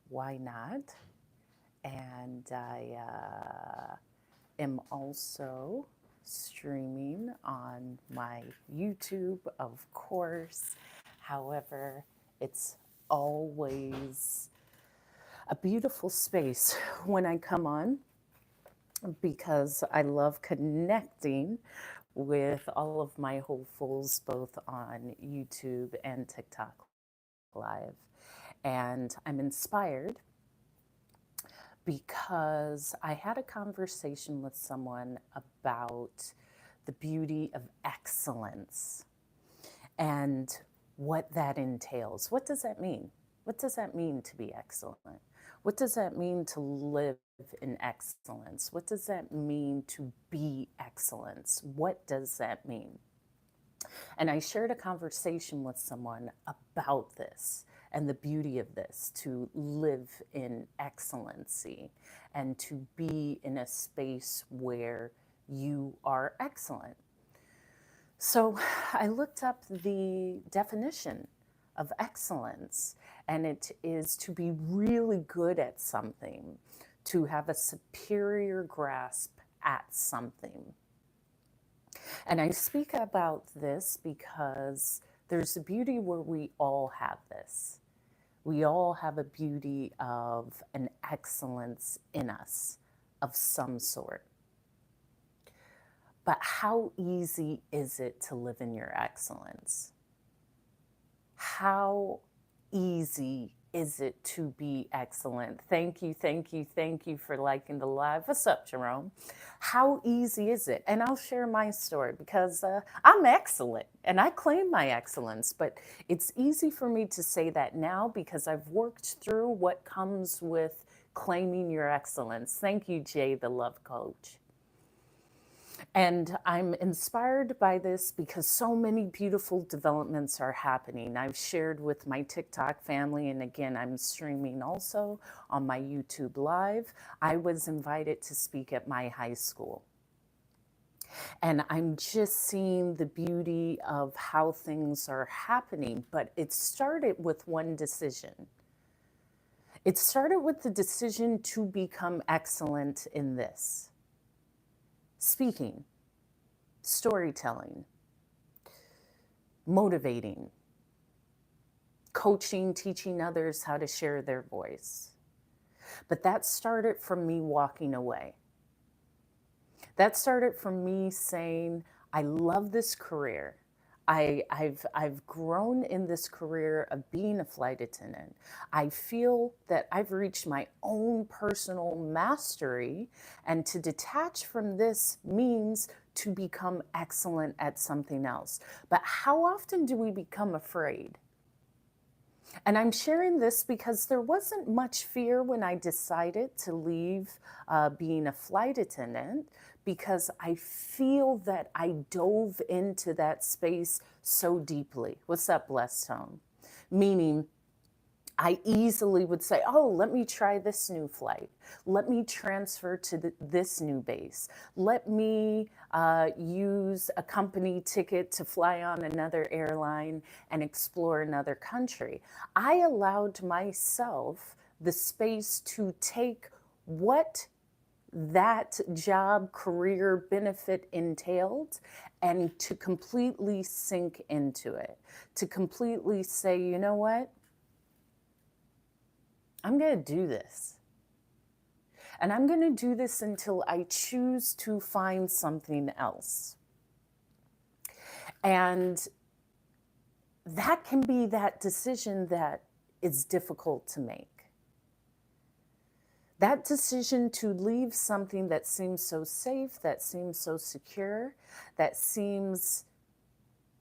why not? And I am also streaming on my YouTube, of course. However, it's always a beautiful space when I come on because I love connecting with all of my hopefuls both on YouTube and TikTok Live. And I'm inspired because I had a conversation with someone about the beauty of excellence and what that entails. What does that mean? What does that mean to be excellent? What does that mean to live in excellence? What does that mean to be excellence? What does that mean? And I shared a conversation with someone about this and the beauty of this to live in excellency and to be in a space where you are excellent. So I looked up the definition of excellence, and it is to be really good at something, to have a superior grasp at something. And I speak about this because there's a beauty where we all have this. We all have a beauty of an excellence in us of some sort. But how easy is it to live in your excellence? How easy is it to be excellent? Thank you, thank you, thank you for liking the live. What's up, Jerome? How easy is it? And I'll share my story because I'm excellent and I claim my excellence, but it's easy for me to say that now because I've worked through what comes with claiming your excellence. Thank you, Jay, the love coach. And I'm inspired by this because so many beautiful developments are happening. I've shared with my TikTok family, and again, I'm streaming also on my YouTube Live. I was invited to speak at my high school. And I'm just seeing the beauty of how things are happening. But it started with one decision. It started with the decision to become excellent in this speaking, storytelling, motivating, coaching, teaching others how to share their voice. But that started from me walking away. That started from me saying, I love this career. I've grown in this career of being a flight attendant. I feel that I've reached my own personal mastery, and to detach from this means to become excellent at something else. But how often do we become afraid? And I'm sharing this because there wasn't much fear when I decided to leave being a flight attendant because I feel that I dove into that space so deeply. What's up, Blessed Home? Meaning, I easily would say, oh, let me try this new flight. Let me transfer to this new base. Let me use a company ticket to fly on another airline and explore another country. I allowed myself the space to take what that job, career, benefit entailed and to completely sink into it, to completely say, you know what? I'm going to do this. And I'm going to do this until I choose to find something else. And that can be that decision that is difficult to make. That decision to leave something that seems so safe, that seems so secure, that seems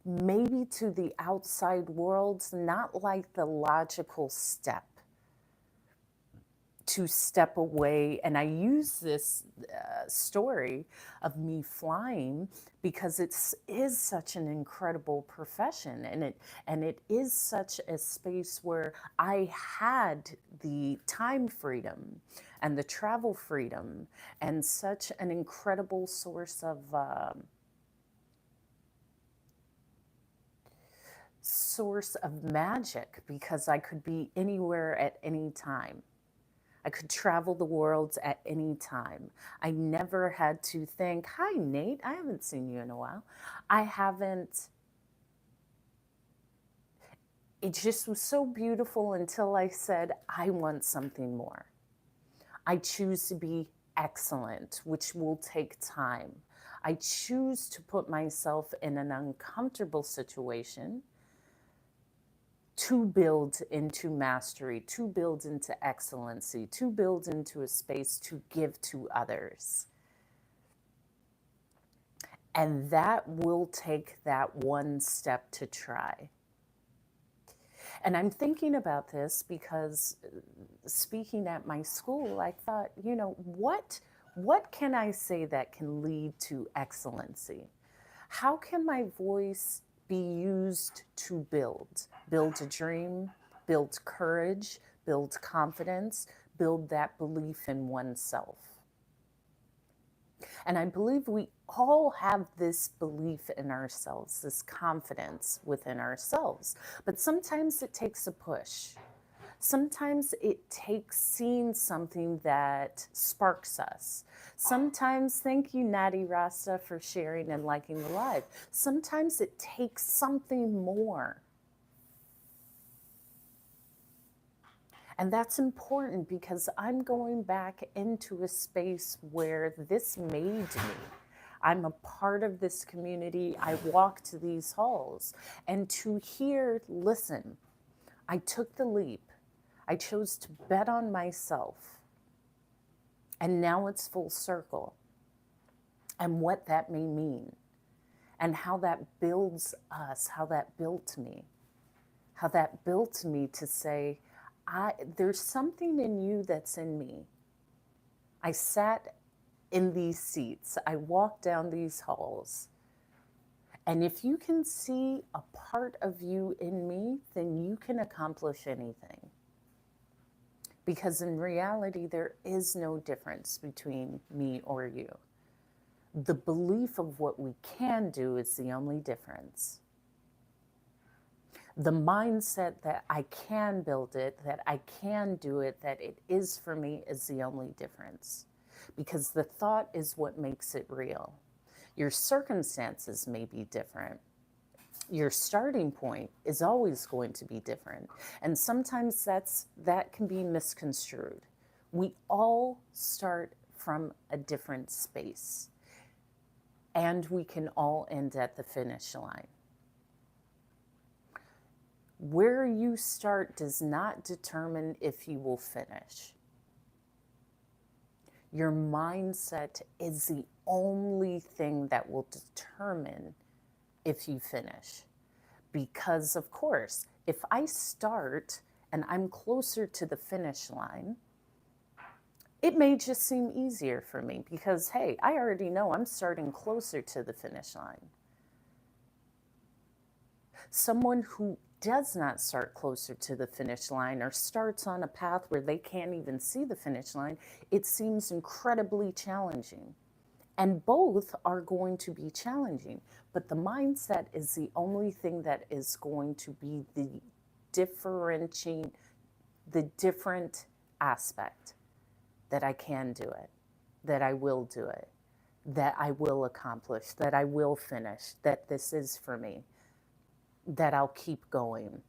maybe to the outside world not like the logical step to step away. And I use this story of me flying because it is such an incredible profession, and it is such a space where I had the time freedom and the travel freedom and such an incredible source of magic because I could be anywhere at any time. I could travel the world at any time. I never had to think, hi, Nate, I haven't seen you in a while. I haven't, it just was so beautiful until I said, I want something more. I choose to be excellent, which will take time. I choose to put myself in an uncomfortable situation to build into mastery, to build into excellency, to build into a space to give to others. And that will take that one step to try. And I'm thinking about this because speaking at my school, I thought, what can I say that can lead to excellency? How can my voice be used to build a dream, build courage, build confidence, build that belief in oneself? And I believe we all have this belief in ourselves, this confidence within ourselves. But sometimes it takes a push. Sometimes it takes seeing something that sparks us. Sometimes, thank you, Natty Rasta, for sharing and liking the live. Sometimes it takes something more. And that's important because I'm going back into a space where this made me. I'm a part of this community. I walk to these halls. And to hear, listen, I took the leap. I chose to bet on myself. And now it's full circle. And what that may mean. And how that builds us, how that built me. How that built me to say, there's something in you that's in me. I sat in these seats. I walked down these halls. And if you can see a part of you in me, then you can accomplish anything. Because in reality, there is no difference between me or you. The belief of what we can do is the only difference. The mindset that I can build it, that I can do it, that it is for me is the only difference. Because the thought is what makes it real. Your circumstances may be different. Your starting point is always going to be different. And sometimes that can be misconstrued. We all start from a different space. And we can all end at the finish line. Where you start does not determine if you will finish. Your mindset is the only thing that will determine if you finish. Because, of course, if I start and I'm closer to the finish line, it may just seem easier for me because, hey, I already know I'm starting closer to the finish line. Someone who does not start closer to the finish line or starts on a path where they can't even see the finish line, it seems incredibly challenging. And both are going to be challenging, but the mindset is the only thing that is going to be the different aspect that I can do it, that I will do it, that I will accomplish, that I will finish, that this is for me, that I'll keep going.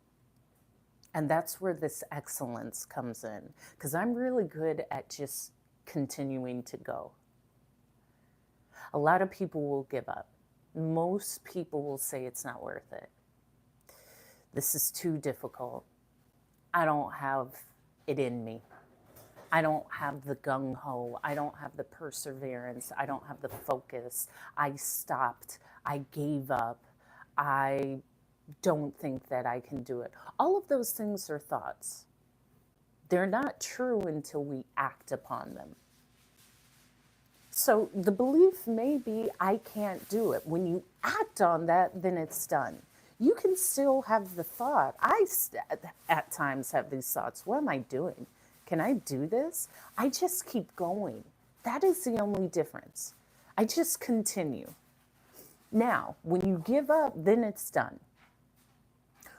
And that's where this excellence comes in, because I'm really good at just continuing to go. A lot of people will give up. Most people will say it's not worth it. This is too difficult. I don't have it in me. I don't have the gung-ho. I don't have the perseverance. I don't have the focus. I stopped. I gave up. I don't think that I can do it. All of those things are thoughts. They're not true until we act upon them. So the belief may be, I can't do it. When you act on that, then it's done. You can still have the thought. At times have these thoughts. What am I doing? Can I do this? I just keep going. That is the only difference. I just continue. Now, when you give up, then it's done.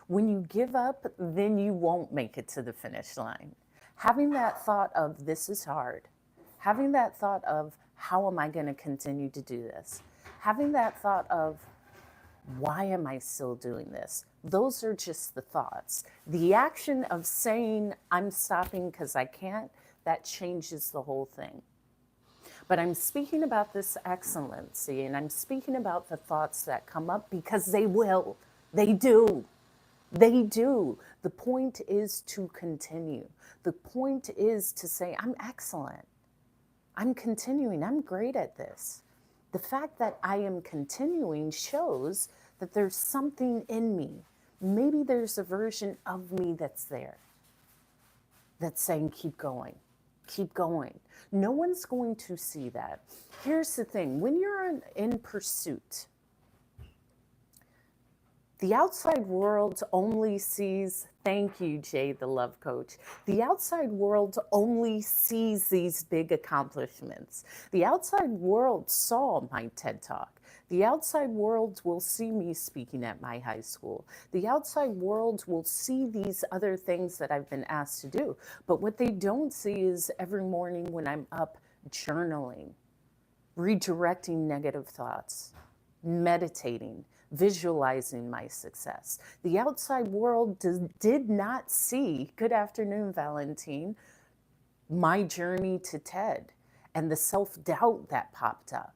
When you give up, then you won't make it to the finish line. Having that thought of this is hard, having that thought of how am I going to continue to do this, having that thought of why am I still doing this? Those are just the thoughts. The action of saying I'm stopping because I can't, that changes the whole thing. But I'm speaking about this excellency, and I'm speaking about the thoughts that come up because they will. They do. They do. The point is to continue. The point is to say, I'm excellent. I'm continuing. I'm great at this. The fact that I am continuing shows that there's something in me. Maybe there's a version of me that's there that's saying, keep going, keep going. No one's going to see that. Here's the thing, when you're in pursuit, the outside world only sees, thank you, Jay, the love coach. The outside world only sees these big accomplishments. The outside world saw my TED Talk. The outside world will see me speaking at my high school. The outside world will see these other things that I've been asked to do. But what they don't see is every morning when I'm up journaling, redirecting negative thoughts, meditating, visualizing my success. The outside world did not see, good afternoon, Valentine, my journey to TED and the self-doubt that popped up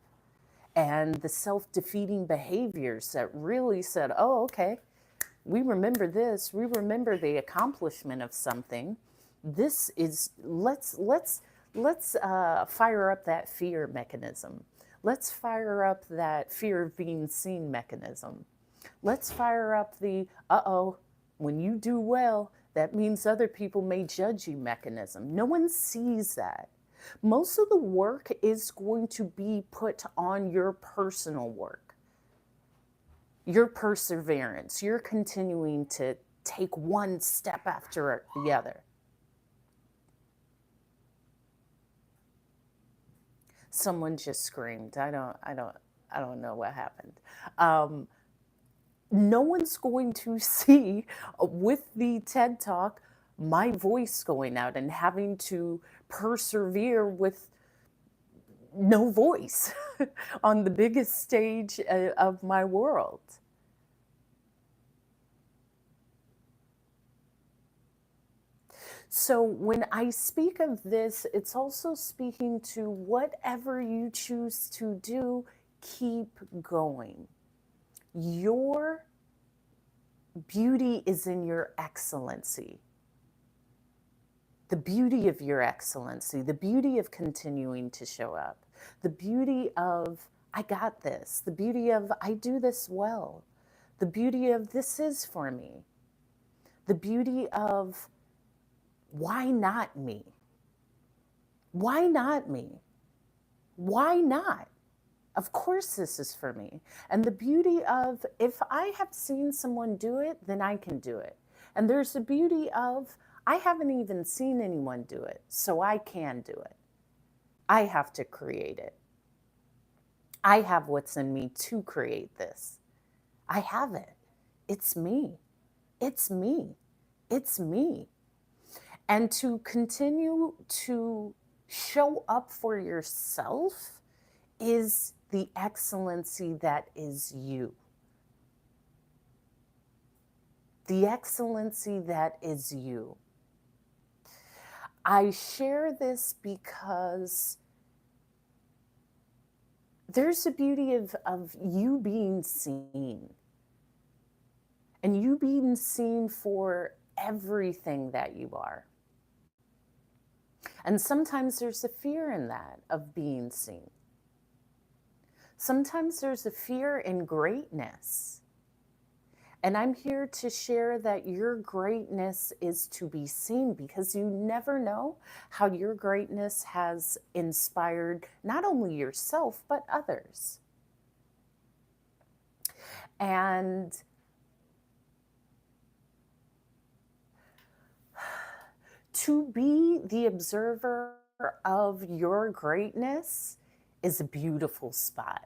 and the self-defeating behaviors that really said, oh, okay, we remember this, we remember the accomplishment of something. This is, let's fire up that fear mechanism. Let's fire up that fear of being seen mechanism. Let's fire up the, when you do well, that means other people may judge you mechanism. No one sees that. Most of the work is going to be put on your personal work, your perseverance, you're continuing to take one step after the other. Someone just screamed. I don't know what happened. No one's going to see with the TED Talk my voice going out and having to persevere with no voice on the biggest stage of my world. So when I speak of this, it's also speaking to whatever you choose to do, keep going. Your beauty is in your excellency. The beauty of your excellency, the beauty of continuing to show up, the beauty of, I got this, the beauty of, I do this well, the beauty of, this is for me, the beauty of, why not me? Why not me? Why not? Of course this is for me. And the beauty of, if I have seen someone do it, then I can do it. And there's the beauty of, I haven't even seen anyone do it, so I can do it. I have to create it. I have what's in me to create this. I have it. It's me. It's me. It's me. And to continue to show up for yourself is the excellency that is you. The excellency that is you. I share this because there's a beauty of you being seen. And you being seen for everything that you are. And sometimes there's a fear in that, of being seen. Sometimes there's a fear in greatness. And I'm here to share that your greatness is to be seen, because you never know how your greatness has inspired not only yourself, but others. And to be the observer of your greatness is a beautiful spot.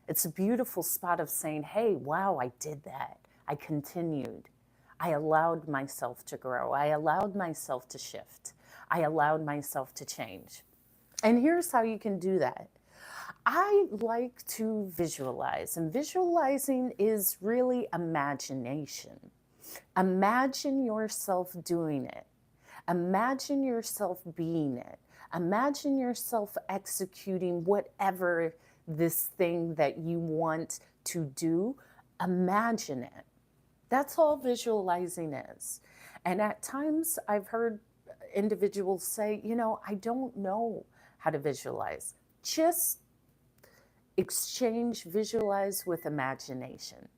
It's a beautiful spot of saying, hey, wow, I did that. I continued. I allowed myself to grow. I allowed myself to shift. I allowed myself to change. And here's how you can do that. I like to visualize, and visualizing is really imagination. Imagine yourself doing it. Imagine yourself being it. Imagine yourself executing whatever this thing that you want to do. Imagine it. That's all visualizing is. And at times I've heard individuals say, I don't know how to visualize. Just exchange visualize with imagination.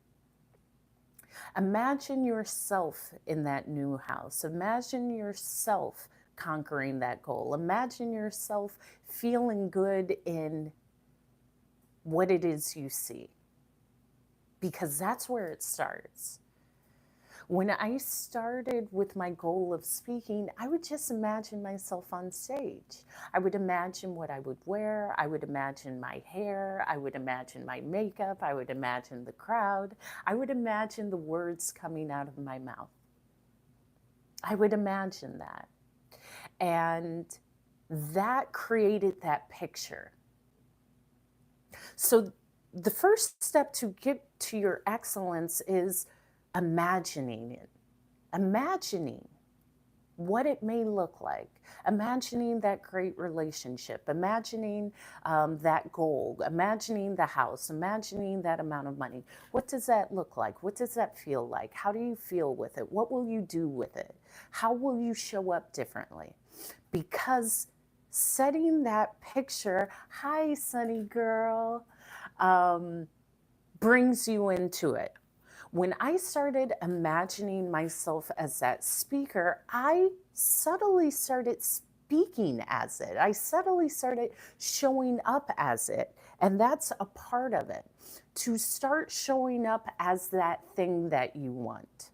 Imagine yourself in that new house. Imagine yourself conquering that goal. Imagine yourself feeling good in what it is you see, because that's where it starts. When I started with my goal of speaking, I would just imagine myself on stage. I would imagine what I would wear. I would imagine my hair. I would imagine my makeup. I would imagine the crowd. I would imagine the words coming out of my mouth. I would imagine that. And that created that picture. So the first step to get to your excellence is imagining it, imagining what it may look like, imagining that great relationship, imagining that goal, imagining the house, imagining that amount of money. What does that look like? What does that feel like? How do you feel with it? What will you do with it? How will you show up differently? Because setting that picture, hi, sunny girl, brings you into it. When I started imagining myself as that speaker, I subtly started speaking as it. I subtly started showing up as it. And that's a part of it. To start showing up as that thing that you want.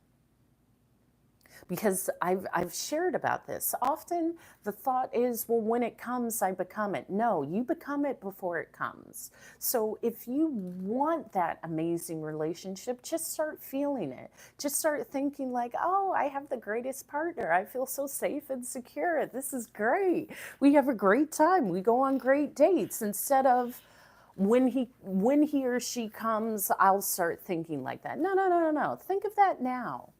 Because I've shared about this. Often the thought is, well, when it comes, I become it. No, you become it before it comes. So if you want that amazing relationship, just start feeling it. Just start thinking like, oh, I have the greatest partner. I feel so safe and secure. This is great. We have a great time. We go on great dates. Instead of when he or she comes, I'll start thinking like that. No. Think of that now.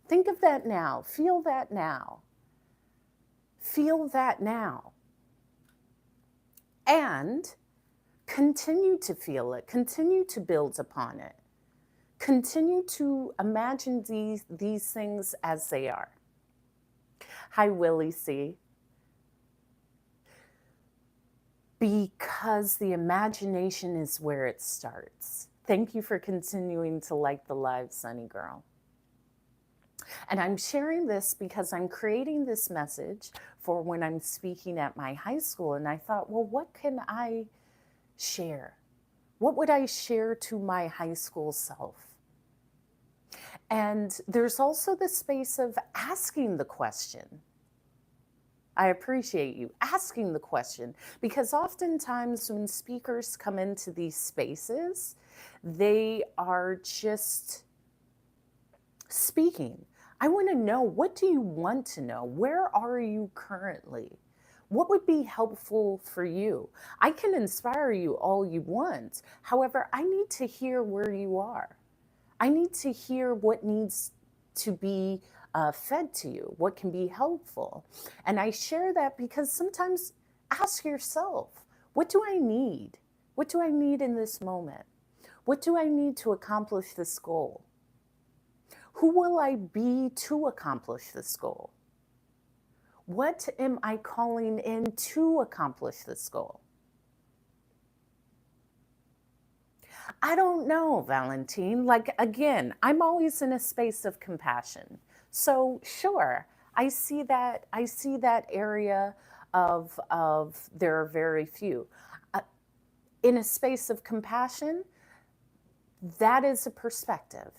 Think of that now. Feel that now. Feel that now. And continue to feel it. Continue to build upon it. Continue to imagine these things as they are. Hi, Willie C. Because the imagination is where it starts. Thank you for continuing to like the live, Sunny Girl. And I'm sharing this because I'm creating this message for when I'm speaking at my high school. And I thought, well, what can I share? What would I share to my high school self? And there's also the space of asking the question. I appreciate you asking the question, because oftentimes when speakers come into these spaces, they are just speaking. I want to know, what do you want to know? Where are you currently? What would be helpful for you? I can inspire you all you want. However, I need to hear where you are. I need to hear what needs to be fed to you, what can be helpful. And I share that because sometimes ask yourself, what do I need? What do I need in this moment? What do I need to accomplish this goal? Who will I be to accomplish this goal? What am I calling in to accomplish this goal? I don't know, Valentine. Like, again, I'm always in a space of compassion. So sure, I see that area of there are very few. In a space of compassion, that is a perspective.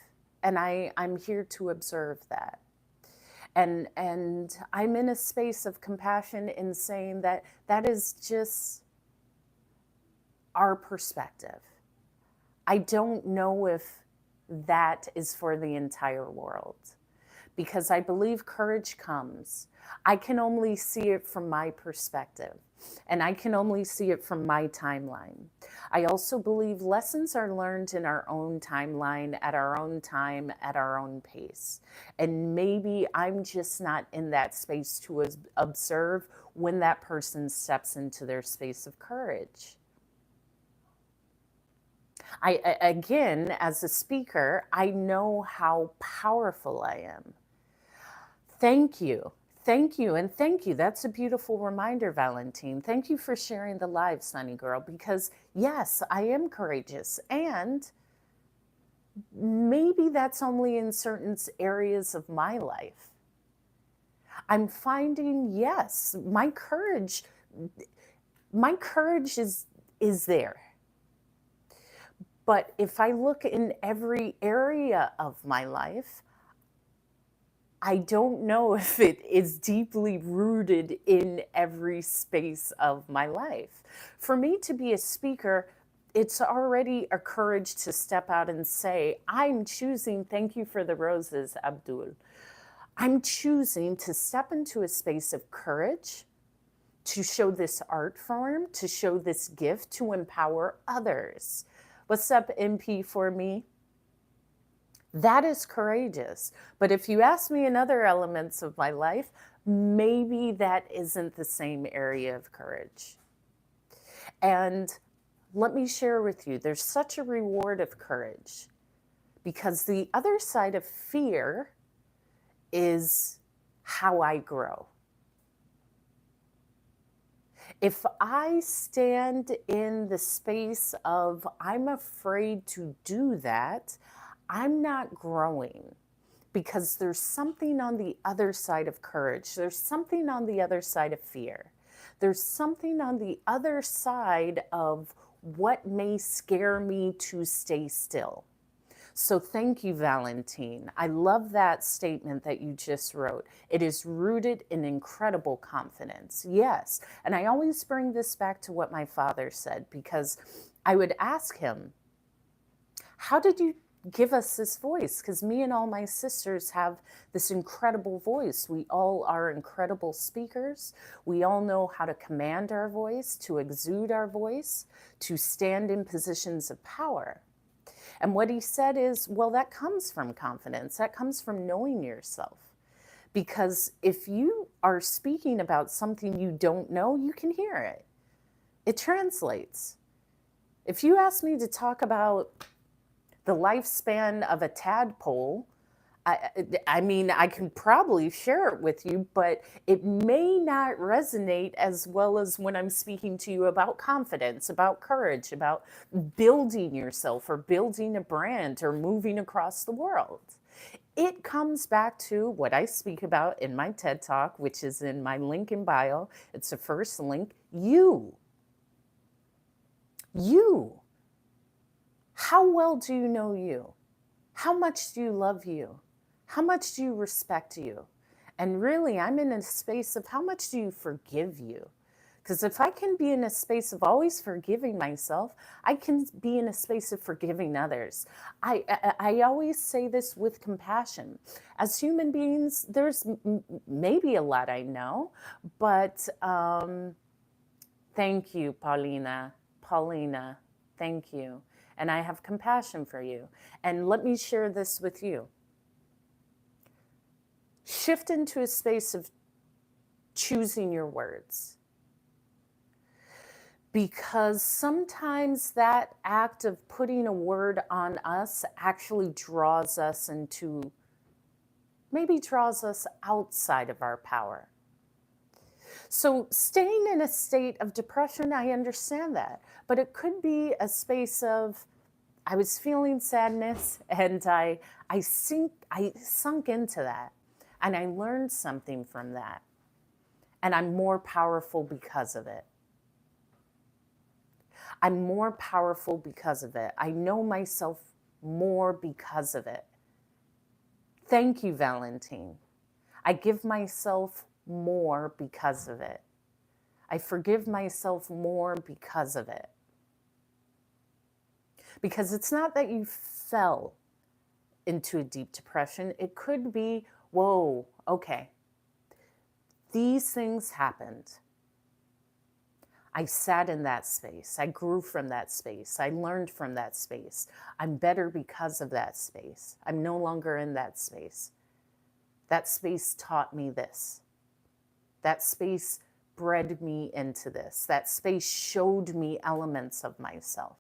And I'm here to observe that. And I'm in a space of compassion in saying that that is just our perspective. I don't know if that is for the entire world, because I believe courage comes. I can only see it from my perspective, and I can only see it from my timeline. I also believe lessons are learned in our own timeline, at our own time, at our own pace. And maybe I'm just not in that space to observe when that person steps into their space of courage. Again, as a speaker, I know how powerful I am. Thank you. Thank you. And thank you. That's a beautiful reminder, Valentine. Thank you for sharing the live, Sunny Girl, because yes, I am courageous. And maybe that's only in certain areas of my life. I'm finding, yes, my courage is there. But if I look in every area of my life, I don't know if it is deeply rooted in every space of my life. For me to be a speaker, it's already a courage to step out and say, I'm choosing, thank you for the roses, Abdul. I'm choosing to step into a space of courage, to show this art form, to show this gift, to empower others. What's up, MP, for me? That is courageous. But if you ask me in other elements of my life, maybe that isn't the same area of courage. And let me share with you, there's such a reward of courage, because the other side of fear is how I grow. If I stand in the space of I'm afraid to do that, I'm not growing, because there's something on the other side of courage. There's something on the other side of fear. There's something on the other side of what may scare me to stay still. So thank you, Valentine. I love that statement that you just wrote. It is rooted in incredible confidence. Yes. And I always bring this back to what my father said, because I would ask him, how did you give us this voice? Because me and all my sisters have this incredible voice. We all are incredible speakers. We all know how to command our voice, to exude our voice, to stand in positions of power. And what he said is, well, that comes from confidence. That comes from knowing yourself. Because if you are speaking about something you don't know, you can hear it. It translates. If you ask me to talk about the lifespan of a tadpole, I mean, I can probably share it with you, but it may not resonate as well as when I'm speaking to you about confidence, about courage, about building yourself or building a brand or moving across the world. It comes back to what I speak about in my TED Talk, which is in my link in bio. It's the first link. You. How well do you know you? How much do you love you? How much do you respect you? And really, I'm in a space of how much do you forgive you? Because if I can be in a space of always forgiving myself, I can be in a space of forgiving others. I always say this with compassion. As human beings, there's maybe a lot I know, but thank you, Paulina. Paulina, thank you. And I have compassion for you. And let me share this with you. Shift into a space of choosing your words. Because sometimes that act of putting a word on us actually draws us into, maybe draws us outside of our power. So staying in a state of depression, I understand that. But it could be a space of, I was feeling sadness and I sunk into that. And I learned something from that. And I'm more powerful because of it. I'm more powerful because of it. I know myself more because of it. Thank you, Valentine. I give myself more because of it. I forgive myself more because of it. Because it's not that you fell into a deep depression. It could be whoa, okay. These things happened. I sat in that space. I grew from that space. I learned from that space. I'm better because of that space. I'm no longer in that space. That space taught me this. That space bred me into this. That space showed me elements of myself.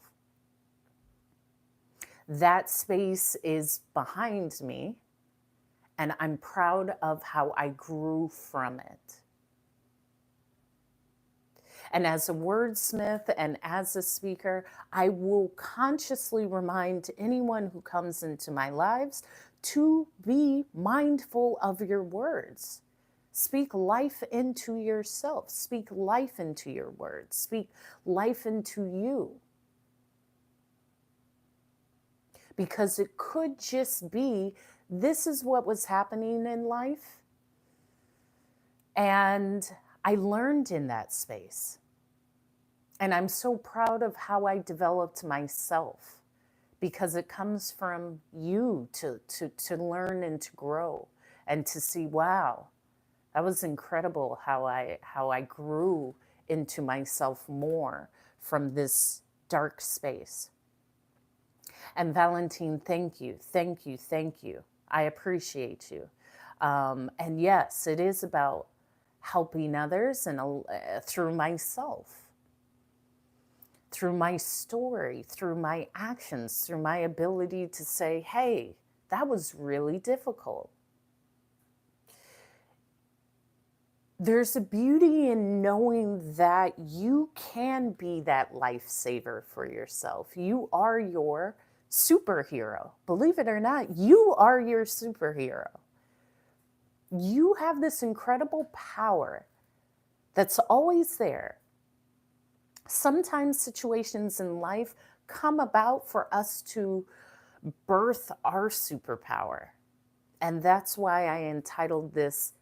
That space is behind me, and I'm proud of how I grew from it. And as a wordsmith and as a speaker, I will consciously remind anyone who comes into my lives to be mindful of your words. Speak life into yourself. Speak life into your words. Speak life into you. Because it could just be, this is what was happening in life. And I learned in that space. And I'm so proud of how I developed myself, because it comes from you to learn and to grow and to see, wow, that was incredible how I grew into myself more from this dark space. And Valentine, thank you, thank you, thank you. I appreciate you. And yes, it is about helping others and through myself, through my story, through my actions, through my ability to say, hey, that was really difficult. There's a beauty in knowing that you can be that lifesaver for yourself. You are your superhero. Believe it or not, you are your superhero. You have this incredible power that's always there. Sometimes situations in life come about for us to birth our superpower. And that's why I entitled this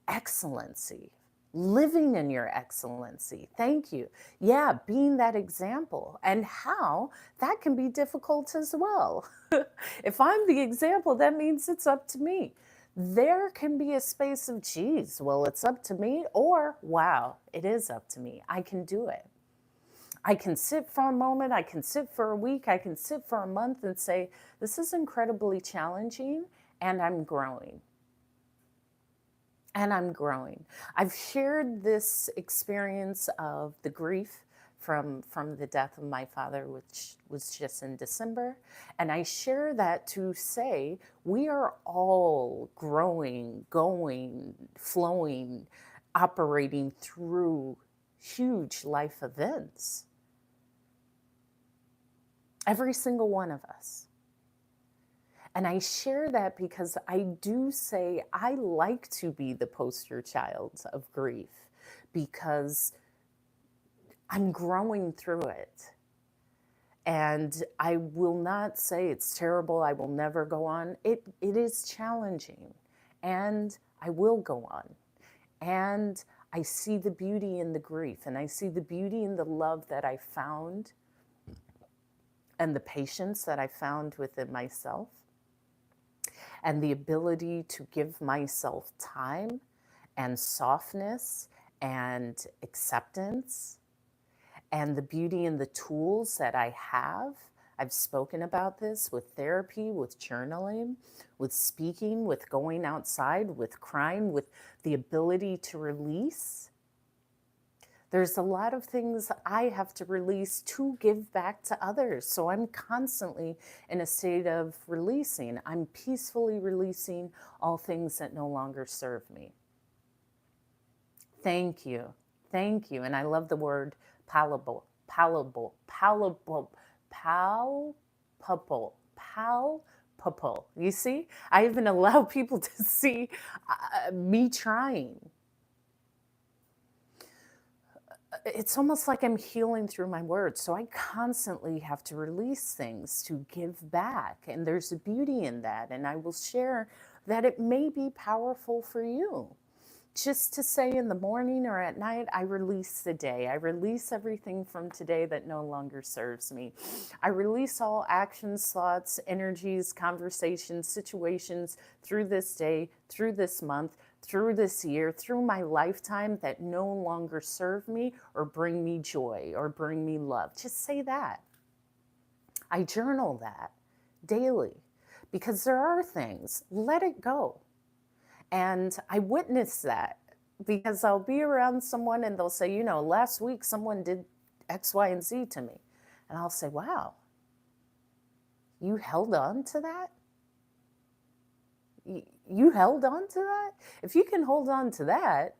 Excellency, living in your excellency. Thank you. Yeah, being that example, and how that can be difficult as well. If I'm the example, that means it's up to me. There can be a space of, geez, well, it's up to me, or wow, it is up to me. I can do it. I can sit for a moment, I can sit for a week, I can sit for a month and say, this is incredibly challenging, and I'm growing. And I'm growing. I've shared this experience of the grief from the death of my father, which was just in December. And I share that to say we are all growing, going, flowing, operating through huge life events. Every single one of us. And I share that because I do say I like to be the poster child of grief, because I'm growing through it. And I will not say it's terrible, I will never go on. It is challenging, and I will go on. And I see the beauty in the grief, and I see the beauty in the love that I found and the patience that I found within myself, and the ability to give myself time and softness and acceptance, and the beauty in the tools that I have. I've spoken about this with therapy, with journaling, with speaking, with going outside, with crying, with the ability to release. There's a lot of things I have to release to give back to others. So I'm constantly in a state of releasing. I'm peacefully releasing all things that no longer serve me. Thank you. Thank you. And I love the word palpable, palpable, palpable, palpable. You see, I even allow people to see me trying. It's almost like I'm healing through my words. So I constantly have to release things to give back. And there's a beauty in that. And I will share that it may be powerful for you just to say in the morning or at night, I release the day. I release everything from today that no longer serves me. I release all actions, thoughts, energies, conversations, situations through this day, through this month, through this year, through my lifetime that no longer serve me or bring me joy or bring me love. Just say that. I journal that daily because there are things, let it go. And I witness that because I'll be around someone and they'll say, last week someone did X, Y, and Z to me. And I'll say, wow, you held on to that? You held on to that? If you can hold on to that,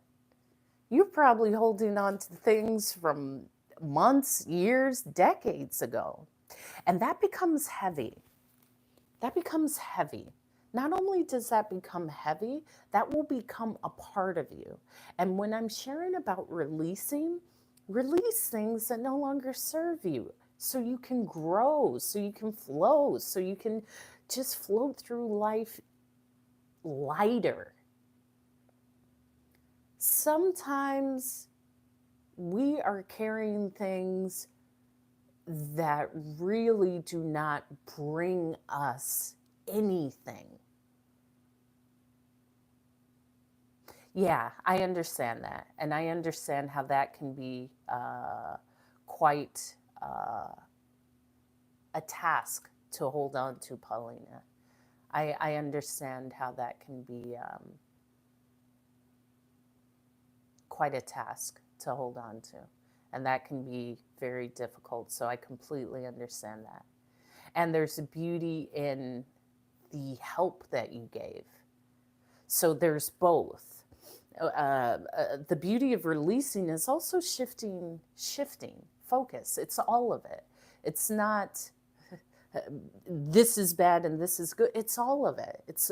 you're probably holding on to things from months, years, decades ago. And that becomes heavy. That becomes heavy. Not only does that become heavy, that will become a part of you. And when I'm sharing about releasing, release things that no longer serve you so you can grow, so you can flow, so you can just float through life lighter. Sometimes we are carrying things that really do not bring us anything. Yeah, I understand that. And I understand how that can be quite a task to hold on to, Paulina. I understand how that can be quite a task to hold on to. And that can be very difficult. So I completely understand that. And there's a beauty in the help that you gave. So there's both. The beauty of releasing is also shifting focus. It's all of it. It's not this is bad and this is good. It's all of it. It's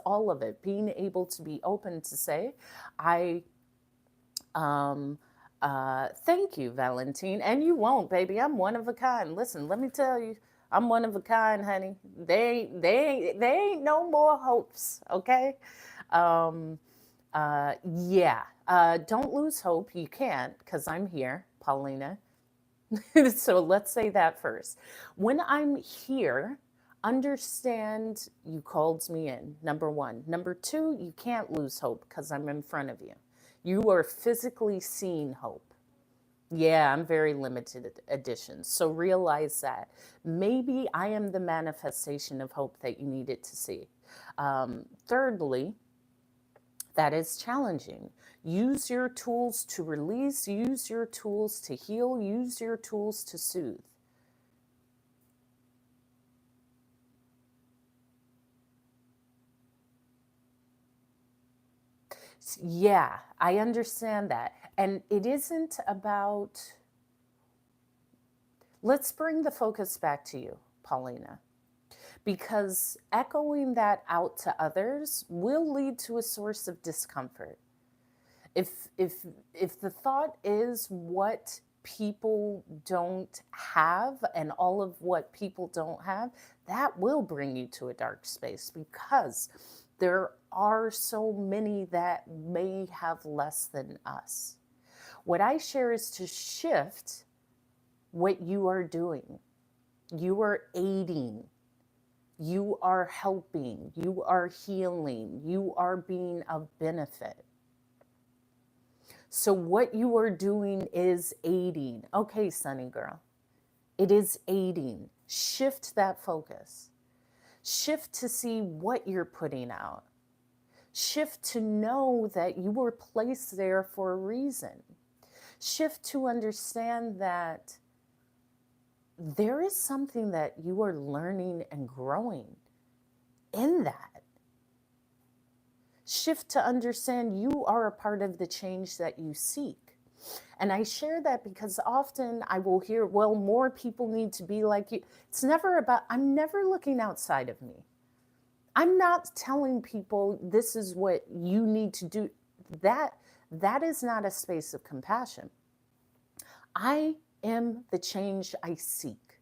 all of it. Being able to be open to say, thank you, Valentine. And you won't, baby. I'm one of a kind. Listen, let me tell you, I'm one of a kind, honey. They ain't no more hopes, okay? Don't lose hope. You can't, because I'm here, Paulina. So let's say that first. When I'm here, understand you called me in, number one. Number two, you can't lose hope because I'm in front of you. You are physically seeing hope. Yeah, I'm very limited edition. So realize that. Maybe I am the manifestation of hope that you needed to see. Thirdly, that is challenging. Use your tools to release, use your tools to heal, use your tools to soothe. Yeah, I understand that. And it isn't about, let's bring the focus back to you, Paulina, because echoing that out to others will lead to a source of discomfort. If the thought is what people don't have and all of what people don't have, that will bring you to a dark space because there are so many that may have less than us. What I share is to shift what you are doing. You are aiding. You are helping. You are healing. You are being of benefit. So what you are doing is aiding. Okay, Sunny girl. It is aiding. Shift that focus. Shift to see what you're putting out. Shift to know that you were placed there for a reason. Shift to understand that there is something that you are learning and growing in that. Shift to understand you are a part of the change that you seek. And I share that because often I will hear, well, more people need to be like you. It's never about, I'm never looking outside of me. I'm not telling people this is what you need to do. That is not a space of compassion. I am the change I seek.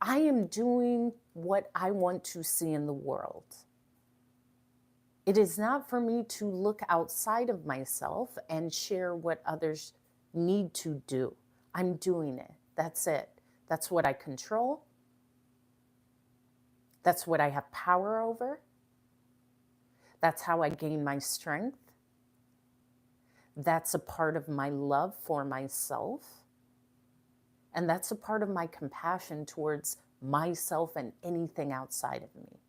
I am doing what I want to see in the world. It is not for me to look outside of myself and share what others need to do. I'm doing it. That's it. That's what I control. That's what I have power over. That's how I gain my strength. That's a part of my love for myself. And that's a part of my compassion towards myself and anything outside of me.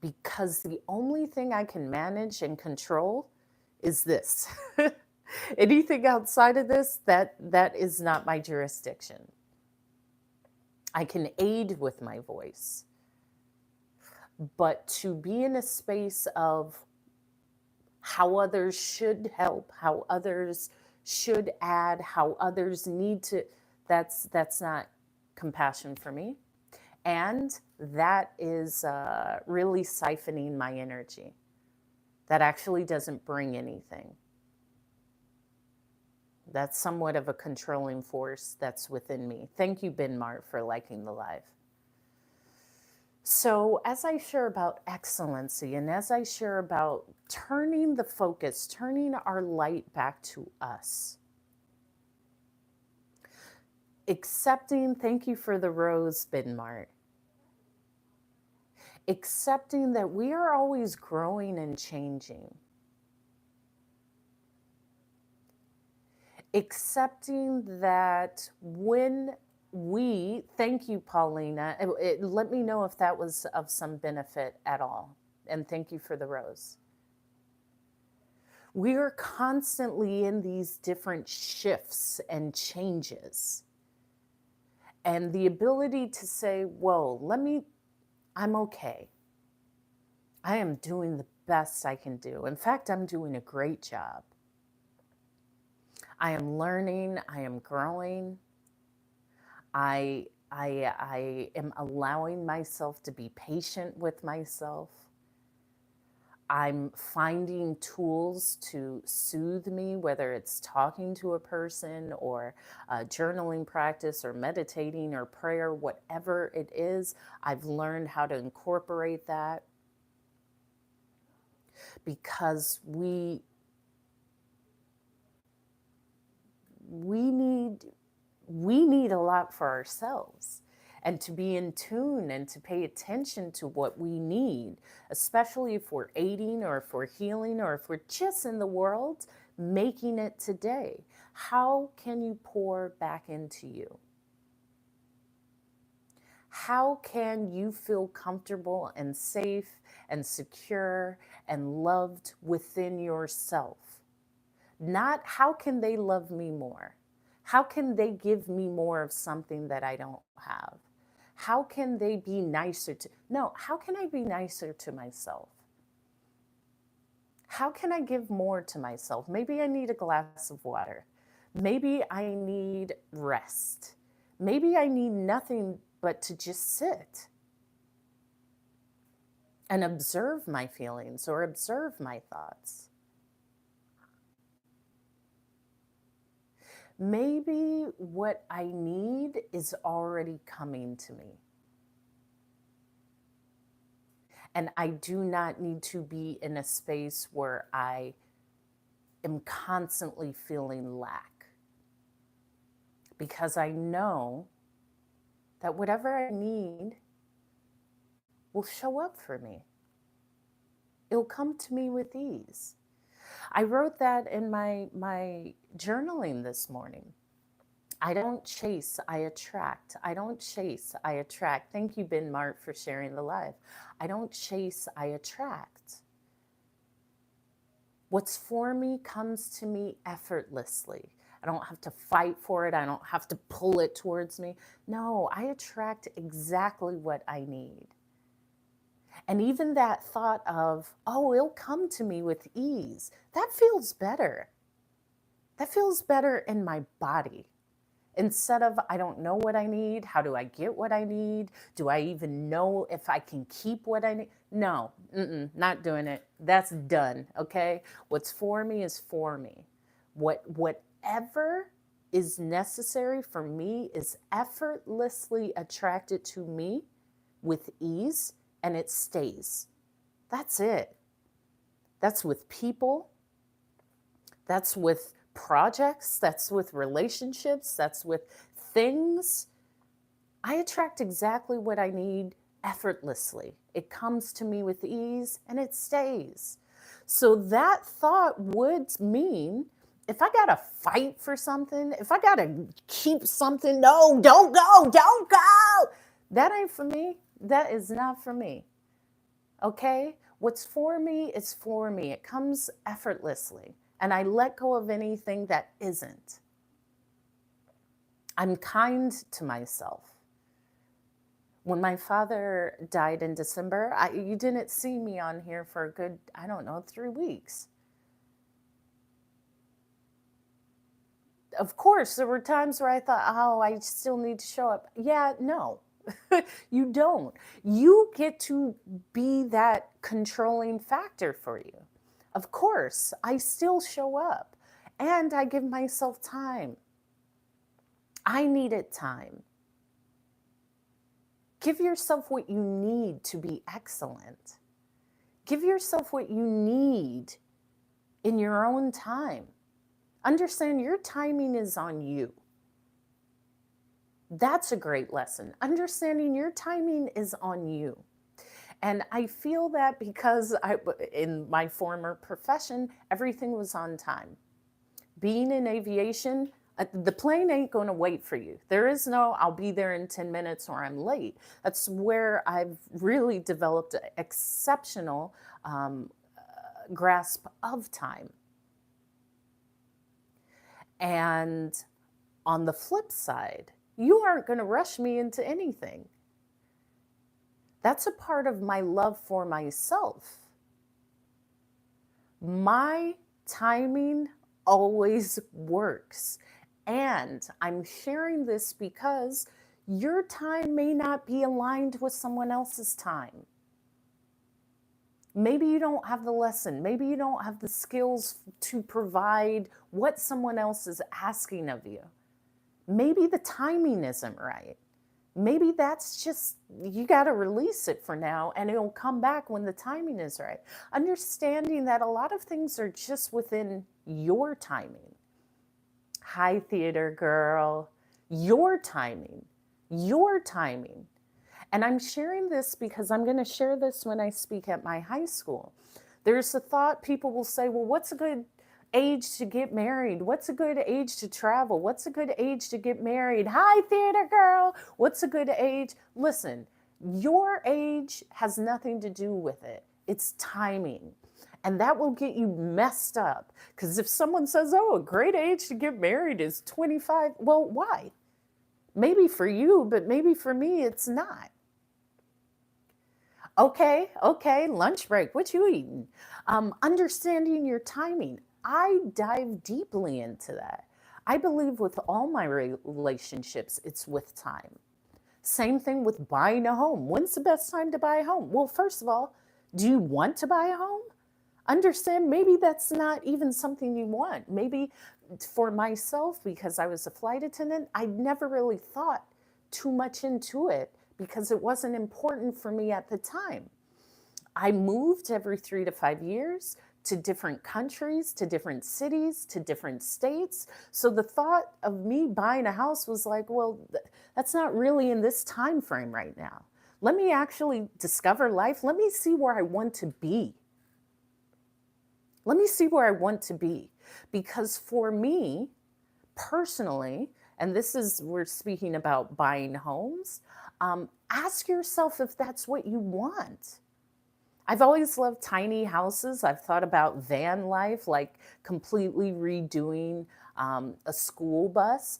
Because the only thing I can manage and control is this. Anything outside of this, that is not my jurisdiction. I can aid with my voice. But to be in a space of how others should help, how others should add, how others need to, that's not compassion for me. And that is really siphoning my energy. That actually doesn't bring anything. That's somewhat of a controlling force that's within me. Thank you, Ben Mart, for liking the live. So as I share about excellency and as I share about turning the focus, turning our light back to us, accepting, thank you for the rose, Ben Mart, accepting that we are always growing and changing. Accepting that when we, thank you, Paulina, let me know if that was of some benefit at all. And thank you for the rose. We are constantly in these different shifts and changes. And the ability to say, whoa, I'm okay. I am doing the best I can do. In fact, I'm doing a great job. I am learning, I am growing. I am allowing myself to be patient with myself. I'm finding tools to soothe me, whether it's talking to a person or a journaling practice or meditating or prayer, whatever it is. I've learned how to incorporate that because we need a lot for ourselves, and to be in tune and to pay attention to what we need, especially if we're aiding or if we're healing or if we're just in the world making it today. How can you pour back into you? How can you feel comfortable and safe and secure and loved within yourself? Not how can they love me more? How can they give me more of something that I don't have? How can they be nicer to? No, how can I be nicer to myself? How can I give more to myself? Maybe I need a glass of water. Maybe I need rest. Maybe I need nothing but to just sit and observe my feelings or observe my thoughts. Maybe what I need is already coming to me. And I do not need to be in a space where I am constantly feeling lack. Because I know that whatever I need will show up for me. It'll come to me with ease. I wrote that in my journaling this morning. I don't chase, I attract. I don't chase, I attract. Thank you, Ben Mart, for sharing the live. I don't chase, I attract. What's for me comes to me effortlessly. I don't have to fight for it. I don't have to pull it towards me. No, I attract exactly what I need. And even that thought of, oh, it'll come to me with ease, that feels better. That feels better in my body. Instead of, I don't know what I need. How do I get what I need? Do I even know if I can keep what I need? No, not doing it. That's done, okay? What's for me is for me. Whatever is necessary for me is effortlessly attracted to me with ease, and it stays. That's it. That's with people. That's with projects. That's with relationships. That's with things. I attract exactly what I need effortlessly. It comes to me with ease and it stays. So that thought would mean if I got to fight for something, if I got to keep something, no, don't go, don't go. That ain't for me. That is not for me. Okay? What's for me is for me. It comes effortlessly. And I let go of anything that isn't. I'm kind to myself. When my father died in December, you didn't see me on here for a good, 3 weeks. Of course, there were times where I thought, oh, I still need to show up. Yeah, no, you don't. You get to be that controlling factor for you. Of course, I still show up and I give myself time. I needed time. Give yourself what you need to be excellent. Give yourself what you need in your own time. Understand your timing is on you. That's a great lesson. Understanding your timing is on you. And I feel that because in my former profession, everything was on time. Being in aviation, the plane ain't going to wait for you. There is no, I'll be there in 10 minutes or I'm late. That's where I've really developed an exceptional grasp of time. And on the flip side, you aren't going to rush me into anything. That's a part of my love for myself. My timing always works. And I'm sharing this because your time may not be aligned with someone else's time. Maybe you don't have the lesson. Maybe you don't have the skills to provide what someone else is asking of you. Maybe the timing isn't right. Maybe that's just, you got to release it for now and it'll come back when the timing is right. Understanding that a lot of things are just within your timing. Hi, theater girl. Your timing. Your timing. And I'm sharing this because I'm going to share this when I speak at my high school. There's a thought, people will say, well, what's a good age to get married? What's a good age to travel? What's a good age to get married? Hi, theater girl. What's a good age? Listen, your age has nothing to do with it. It's timing. And that will get you messed up. Because if someone says, oh, a great age to get married is 25, well, why? Maybe for you, but maybe for me, it's not. Okay, lunch break. What you eating? Understanding your timing. I dive deeply into that. I believe with all my relationships, it's with time. Same thing with buying a home. When's the best time to buy a home? Well, first of all, do you want to buy a home? Understand, maybe that's not even something you want. Maybe for myself, because I was a flight attendant, I never really thought too much into it because it wasn't important for me at the time. I moved every 3 to 5 years to different countries, to different cities, to different states. So the thought of me buying a house was like, well, that's not really in this time frame right now. Let me actually discover life. Let me see where I want to be. Let me see where I want to be. Because for me, personally, and this is, we're speaking about buying homes, ask yourself if that's what you want. I've always loved tiny houses. I've thought about van life, like completely redoing a school bus.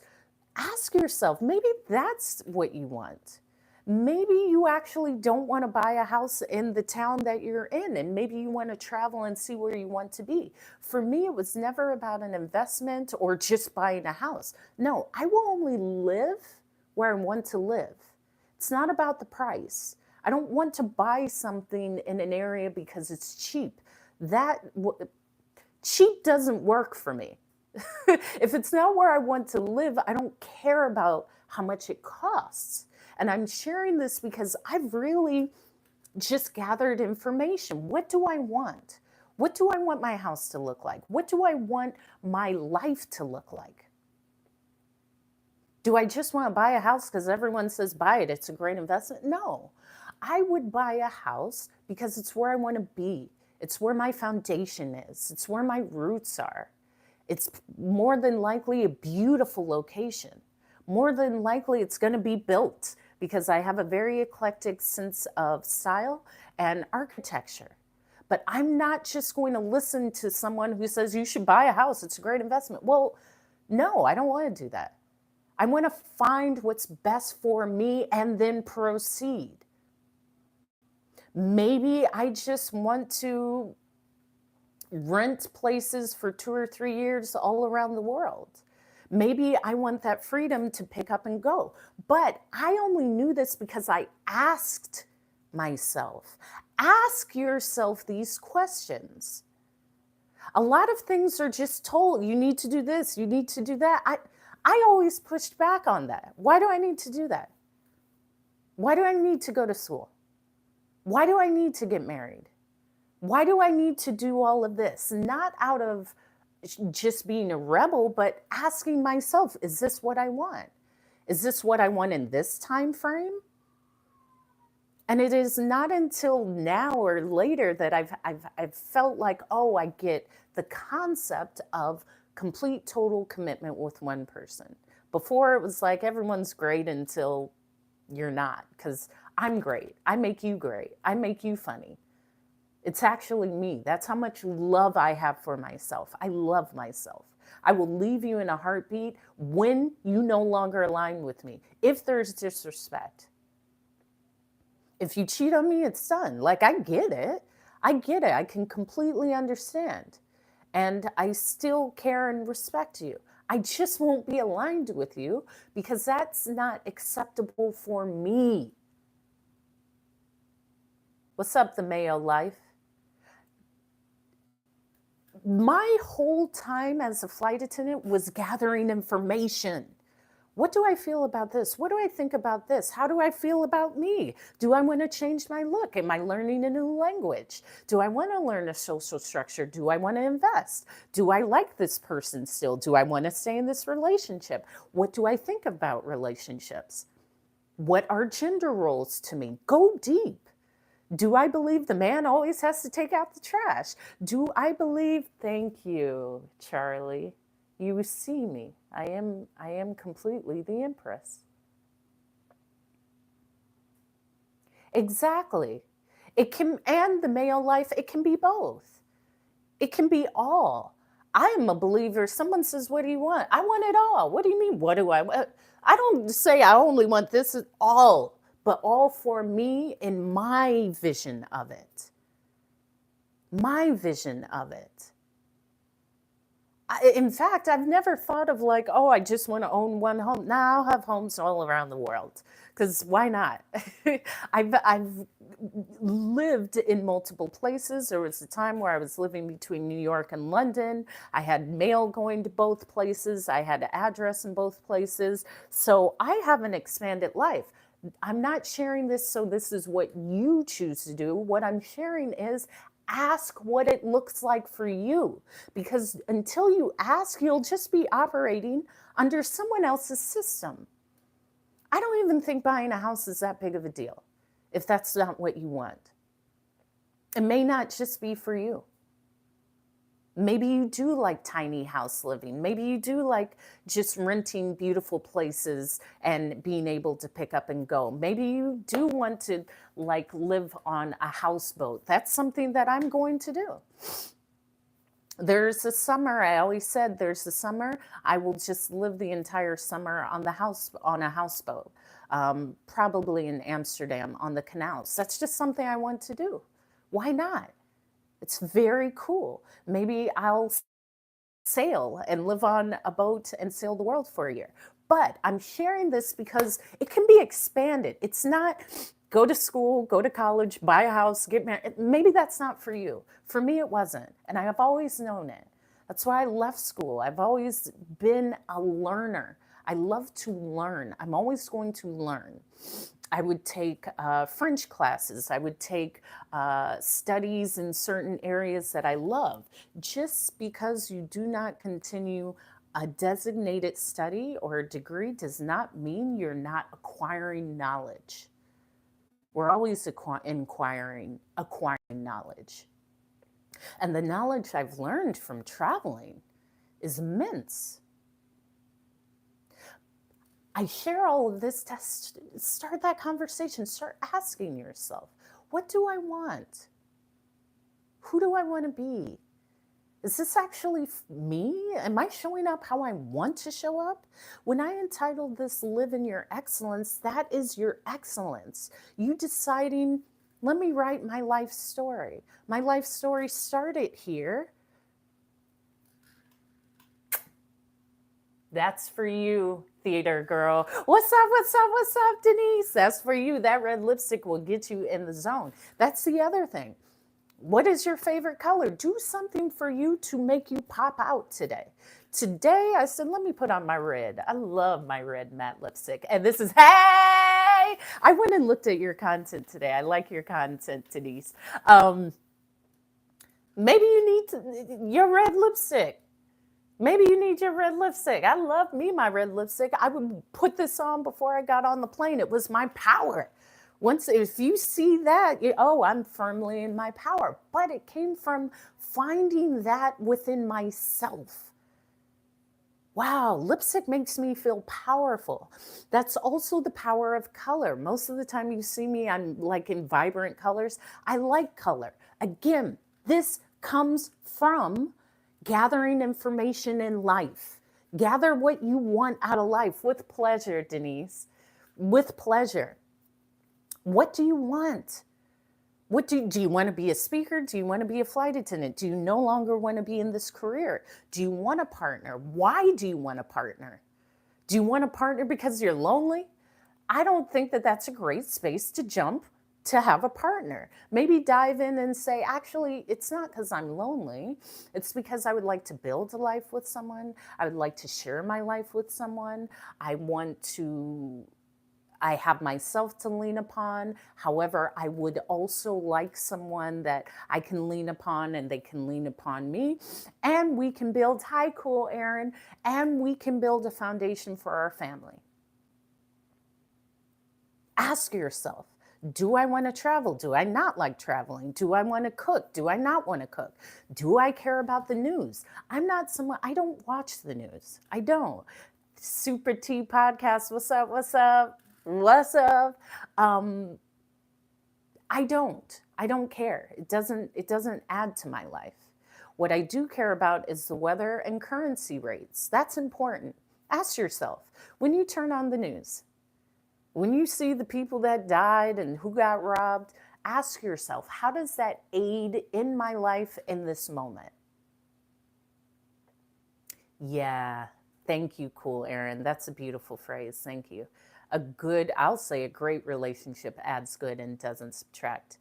Ask yourself, maybe that's what you want. Maybe you actually don't want to buy a house in the town that you're in, and maybe you want to travel and see where you want to be. For me, it was never about an investment or just buying a house. No, I will only live where I want to live. It's not about the price. I don't want to buy something in an area because it's cheap. Cheap doesn't work for me. If it's not where I want to live, I don't care about how much it costs. And I'm sharing this because I've really just gathered information. What do I want? What do I want my house to look like? What do I want my life to look like? Do I just want to buy a house because everyone says buy it, it's a great investment? No. I would buy a house because it's where I want to be. It's where my foundation is. It's where my roots are. It's more than likely a beautiful location. More than likely it's going to be built because I have a very eclectic sense of style and architecture. But I'm not just going to listen to someone who says you should buy a house, it's a great investment. Well, no, I don't want to do that. I want to find what's best for me and then proceed. Maybe I just want to rent places for 2 or 3 years all around the world. Maybe I want that freedom to pick up and go. But I only knew this because I asked myself. Ask yourself these questions. A lot of things are just told, you need to do this, you need to do that. I always pushed back on that. Why do I need to do that? Why do I need to go to school? Why do I need to get married? Why do I need to do all of this? Not out of just being a rebel, but asking myself, is this what I want? Is this what I want in this time frame? And it is not until now or later that I've felt like, oh, I get the concept of complete total commitment with one person. Before it was like everyone's great until you're not, because I'm great. I make you great. I make you funny. It's actually me. That's how much love I have for myself. I love myself. I will leave you in a heartbeat when you no longer align with me. If there's disrespect, if you cheat on me, it's done. Like, I get it. I get it. I can completely understand. And I still care and respect you. I just won't be aligned with you because that's not acceptable for me. What's up, the Mayo Life? My whole time as a flight attendant was gathering information. What do I feel about this? What do I think about this? How do I feel about me? Do I want to change my look? Am I learning a new language? Do I want to learn a social structure? Do I want to invest? Do I like this person still? Do I want to stay in this relationship? What do I think about relationships? What are gender roles to me? Go deep. Do I believe the man always has to take out the trash? Do I believe, thank you, Charlie. You see me. I am completely the Empress. Exactly. It can, and the male life, it can be both. It can be all. I am a believer. Someone says, what do you want? I want it all. What do you mean? What do I want? I don't say I only want this, all, but all for me in my vision of it. My vision of it. In fact, I've never thought of like, oh, I just want to own one home. Now I'll have homes all around the world because why not? I've lived in multiple places. There was a time where I was living between New York and London. I had mail going to both places. I had an address in both places. So I have an expanded life. I'm not sharing this so this is what you choose to do. What I'm sharing is ask what it looks like for you, because until you ask, you'll just be operating under someone else's system. I don't even think buying a house is that big of a deal if that's not what you want. It may not just be for you. Maybe you do like tiny house living. Maybe you do like just renting beautiful places and being able to pick up and go. Maybe you do want to like live on a houseboat. That's something that I'm going to do. There's a summer, I always said there's a summer, I will just live the entire summer on a houseboat, probably in Amsterdam on the canals. That's just something I want to do. Why not? It's very cool. Maybe I'll sail and live on a boat and sail the world for a year. But I'm sharing this because it can be expanded. It's not go to school, go to college, buy a house, get married. Maybe that's not for you. For me, it wasn't. And I have always known it. That's why I left school. I've always been a learner. I love to learn. I'm always going to learn. I would take French classes. I would take studies in certain areas that I love. Just because you do not continue a designated study or a degree does not mean you're not acquiring knowledge. We're always acquiring knowledge. And the knowledge I've learned from traveling is immense. I share all of this to start that conversation. Start asking yourself, what do I want? Who do I want to be? Is this actually me? Am I showing up how I want to show up? When I entitled this Live in Your Excellence, that is your excellence. You deciding, let me write my life story. My life story started here. That's for you, theater girl. What's up, what's up, what's up, Denise? That's for you. That red lipstick will get you in the zone. That's the other thing. What is your favorite color? Do something for you to make you pop out today. Today, I said, let me put on my red. I love my red matte lipstick. And this is, hey! I went and looked at your content today. I like your content, Denise. Maybe you need your red lipstick. Maybe you need your red lipstick. I love me my red lipstick. I would put this on before I got on the plane. It was my power. Once, if you see that, I'm firmly in my power. But it came from finding that within myself. Wow, lipstick makes me feel powerful. That's also the power of color. Most of the time you see me, I'm like in vibrant colors. I like color. Again, this comes from gathering information in life. Gather what you want out of life with pleasure, Denise. With pleasure. What do you want? What do you want to be a speaker? Do you want to be a flight attendant? Do you no longer want to be in this career? Do you want a partner? Why do you want a partner? Do you want a partner because you're lonely? I don't think that that's a great space to jump to have a partner. Maybe dive in and say, actually, it's not because I'm lonely. It's because I would like to build a life with someone. I would like to share my life with someone. I have myself to lean upon. However, I would also like someone that I can lean upon and they can lean upon me. And we can build, hi, cool, Erin, and we can build a foundation for our family. Ask yourself, do I want to travel? Do I not like traveling? Do I want to cook? Do I not want to cook? Do I care about the news? I'm not someone, I don't watch the news. I don't. Super T podcast, what's up, what's up? What's up? I don't care. It doesn't add to my life. What I do care about is the weather and currency rates. That's important. Ask yourself, when you turn on the news, when you see the people that died and who got robbed, ask yourself, how does that aid in my life in this moment? Yeah, thank you, cool, Erin. That's a beautiful phrase. Thank you. I'll say a great relationship adds good and doesn't subtract.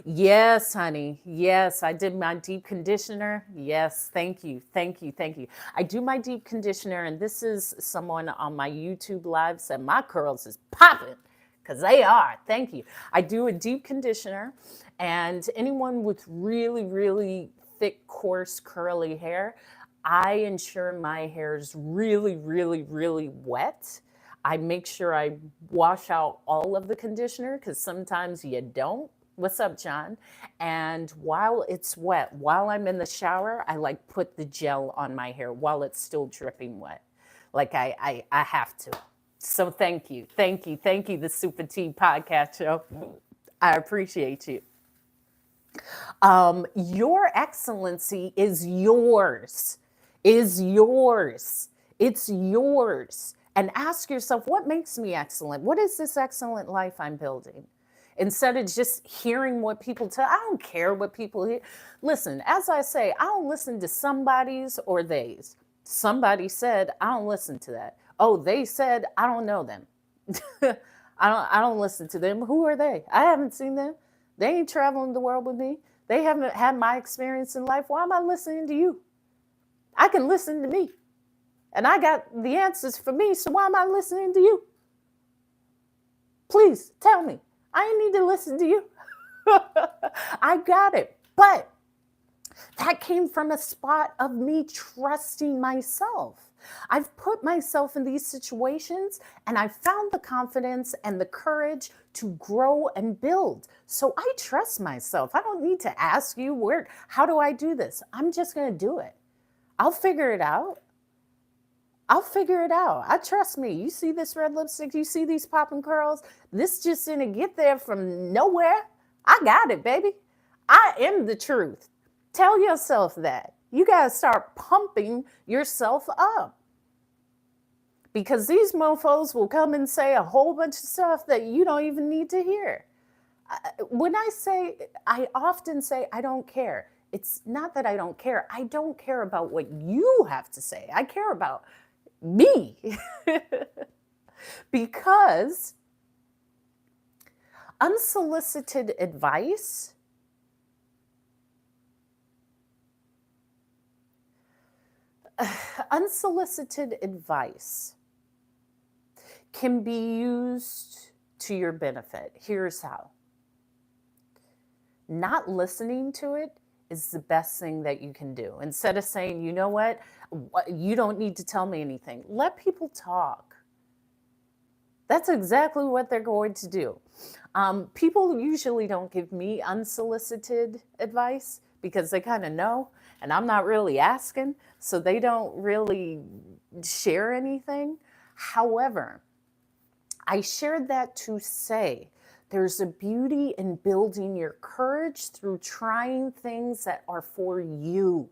Yes, honey. Yes, I did my deep conditioner. Yes, thank you. Thank you. Thank you. I do my deep conditioner, and this is someone on my YouTube live said my curls is popping, because they are. Thank you. I do a deep conditioner, and anyone with really, really thick, coarse, curly hair, I ensure my hair is really, really, really wet. I make sure I wash out all of the conditioner because sometimes you don't. What's up, John? And while it's wet, while I'm in the shower, I like put the gel on my hair while it's still dripping wet. Like I have to. So thank you. Thank you. Thank you, the Super T podcast show. I appreciate you. Your excellency is yours. Is yours. It's yours. And ask yourself, what makes me excellent? What is this excellent life I'm building? Instead of just hearing what people tell, I don't care what people hear. Listen, as I say, I don't listen to somebody's or they's. Somebody said, I don't listen to that. Oh, they said, I don't know them. I don't listen to them. Who are they? I haven't seen them. They ain't traveling the world with me. They haven't had my experience in life. Why am I listening to you? I can listen to me. And I got the answers for me, so why am I listening to you? Please tell me. I ain't need to listen to you. I got it. But that came from a spot of me trusting myself. I've put myself in these situations and I found the confidence and the courage to grow and build. So I trust myself. I don't need to ask you how do I do this? I'm just going to do it. I'll figure it out. I'll figure it out. I trust me. You see this red lipstick? You see these popping curls? This just didn't get there from nowhere. I got it, baby. I am the truth. Tell yourself that. You got to start pumping yourself up. Because these mofos will come and say a whole bunch of stuff that you don't even need to hear. I often say, I don't care. It's not that I don't care. I don't care about what you have to say. I care about me. Because unsolicited advice can be used to your benefit. Here's how. Not listening to it is the best thing that you can do. Instead of saying, you know what, you don't need to tell me anything. Let people talk. That's exactly what they're going to do. People usually don't give me unsolicited advice because they kind of know, and I'm not really asking, so they don't really share anything. However, I shared that to say there's a beauty in building your courage through trying things that are for you.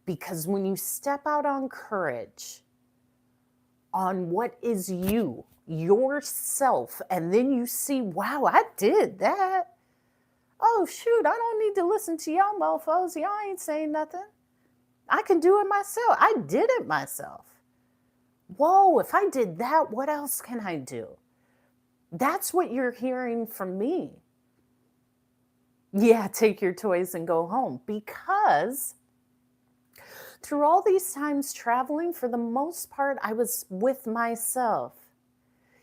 Because when you step out on courage, on what is you, yourself, and then you see, wow, I did that. Oh, shoot, I don't need to listen to y'all mofos. Y'all ain't saying nothing. I can do it myself. I did it myself. Whoa, if I did that, what else can I do? That's what you're hearing from me. Yeah, take your toys and go home. Because through all these times traveling, for the most part, I was with myself.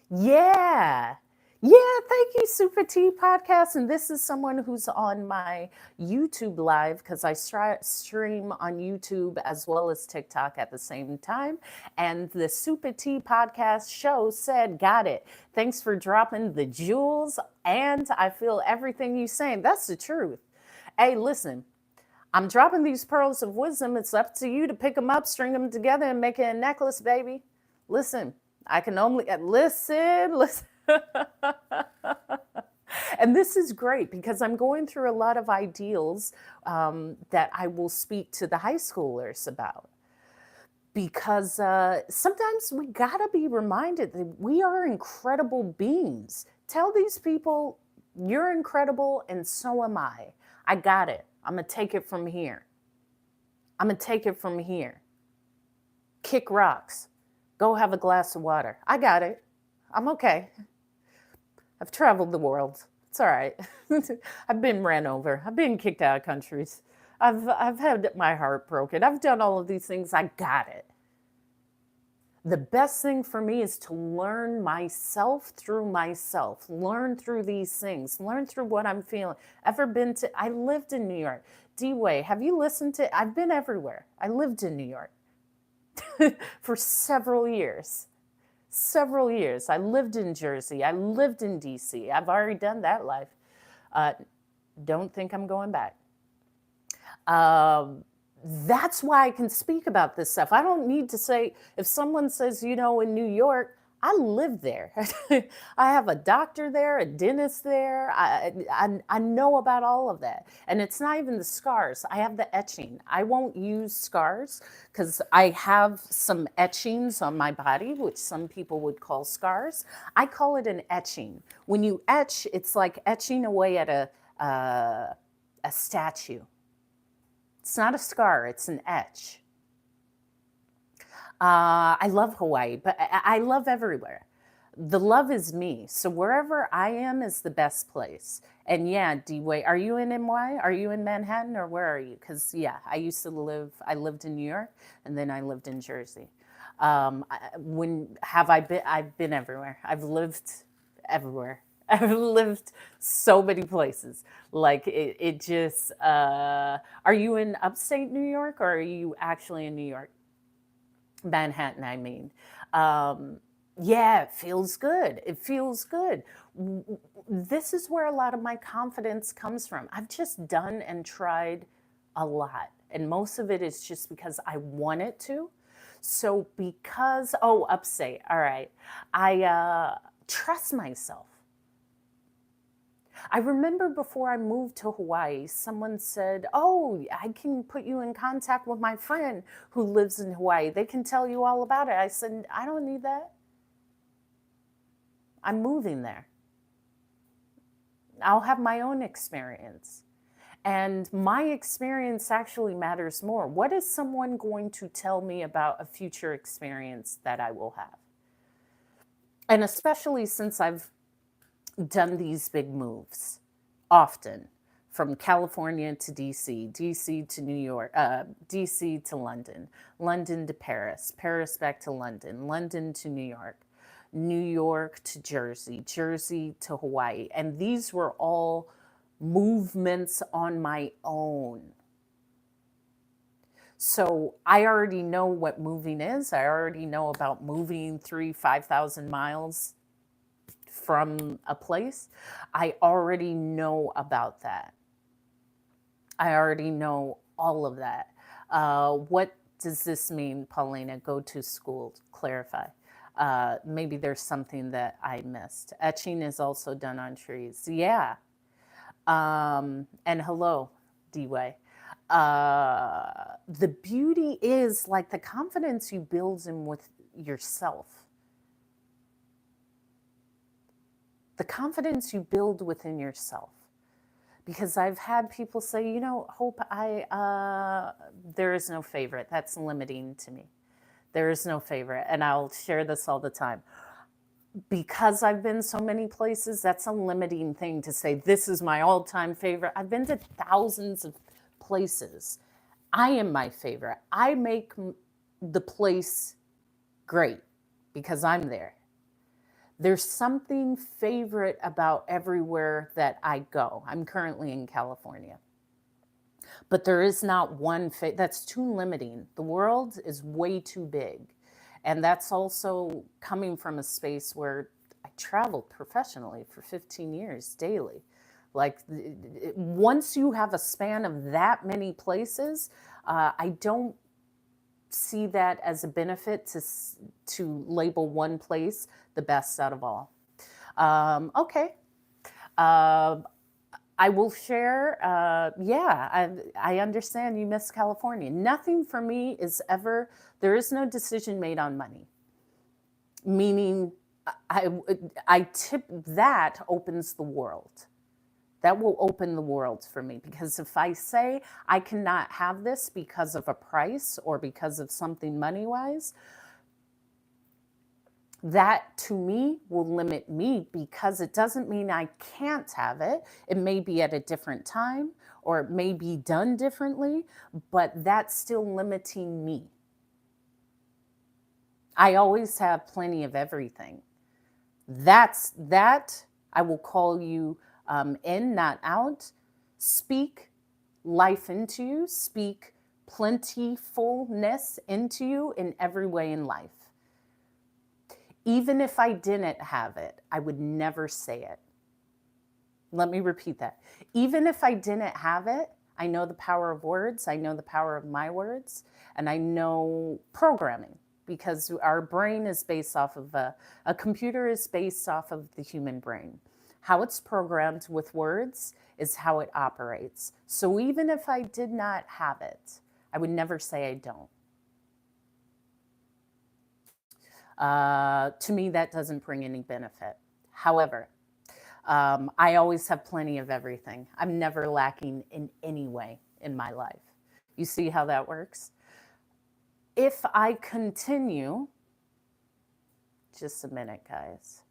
Yeah. Yeah, thank you, Super T Podcast. And this is someone who's on my YouTube live because I stream on YouTube as well as TikTok at the same time. And the Super T Podcast show said, got it. Thanks for dropping the jewels. And I feel everything you're saying. That's the truth. Hey, listen, I'm dropping these pearls of wisdom. It's up to you to pick them up, string them together, and make it a necklace, baby. Listen, I can only listen. And this is great because I'm going through a lot of ideals that I will speak to the high schoolers about. Because sometimes we gotta be reminded that we are incredible beings. Tell these people you're incredible and so am I. I got it. I'm gonna take it from here. I'm gonna take it from here. Kick rocks. Go have a glass of water. I got it. I'm okay. I've traveled the world. It's all right. I've been ran over. I've been kicked out of countries. I've had my heart broken. I've done all of these things. I got it. The best thing for me is to learn myself through myself. Learn through these things. Learn through what I'm feeling. I lived in New York. D-Way, have you listened to, I've been everywhere. I lived in New York for several years. Several years. I lived in Jersey. I lived in DC. I've already done that life. Don't think I'm going back. That's why I can speak about this stuff. I don't need to say, if someone says, in New York, I live there. I have a doctor there, a dentist there. I know about all of that. And it's not even the scars. I have the etching. I won't use scars because I have some etchings on my body, which some people would call scars. I call it an etching. When you etch, it's like etching away at a statue. It's not a scar, it's an etch. I love Hawaii, but I love everywhere. The love is me. So wherever I am is the best place. And yeah, D-Way, are you in NY? Are you in Manhattan or where are you? Because yeah, I lived in New York and then I lived in Jersey. I've been everywhere. I've lived everywhere. I've lived so many places. Like it just, are you in upstate New York or are you actually in New York? Manhattan, I mean. Um, yeah, it feels good. It feels good. This is where a lot of my confidence comes from. I've just done and tried a lot. And most of it is just because I wanted to. So, because, oh, upstate, all right. I trust myself. I remember before I moved to Hawaii, someone said, "Oh, I can put you in contact with my friend who lives in Hawaii. They can tell you all about it." I said, "I don't need that. I'm moving there. I'll have my own experience." And my experience actually matters more. What is someone going to tell me about a future experience that I will have? And especially since I've done these big moves often, from California to DC, DC to New York, DC to London, London to Paris, Paris back to London, London to New York, New York to Jersey, Jersey to Hawaii. And these were all movements on my own. So I already know what moving is. I already know about moving 5,000 miles from a place. I already know about that. I already know all of that. What does this mean, Paulina? Go to school, clarify. Maybe there's something that I missed. Etching is also done on trees. Yeah. And hello, D-Way. The beauty is like the confidence you build in with yourself. The confidence you build within yourself. Because I've had people say, Hope, there is no favorite. That's limiting to me. There is no favorite. And I'll share this all the time. Because I've been so many places, that's a limiting thing to say, this is my all-time favorite. I've been to thousands of places. I am my favorite. I make the place great because I'm there. There's something favorite about everywhere that I go. I'm currently in California. But there is not one that's too limiting. The world is way too big. And that's also coming from a space where I traveled professionally for 15 years daily. Like once you have a span of that many places, I don't see that as a benefit to label one place the best out of all. Okay. I will share. I understand you miss California. Nothing for me is ever, there is no decision made on money. Meaning, I tip that opens the world. That will open the world for me, because if I say I cannot have this because of a price or because of something money-wise, that to me will limit me, because it doesn't mean I can't have it. It may be at a different time or it may be done differently, but that's still limiting me. I always have plenty of everything. That I will call you in, not out. Speak life into you. Speak plentifulness into you in every way in life. Even if I didn't have it, I would never say it. Let me repeat that. Even if I didn't have it, I know the power of words. I know the power of my words. And I know programming, because our brain is based off of a computer is based off of the human brain. How it's programmed with words is how it operates. So even if I did not have it, I would never say I don't. To me, that doesn't bring any benefit. However, I always have plenty of everything. I'm never lacking in any way in my life. You see how that works? If I continue, just a minute, guys.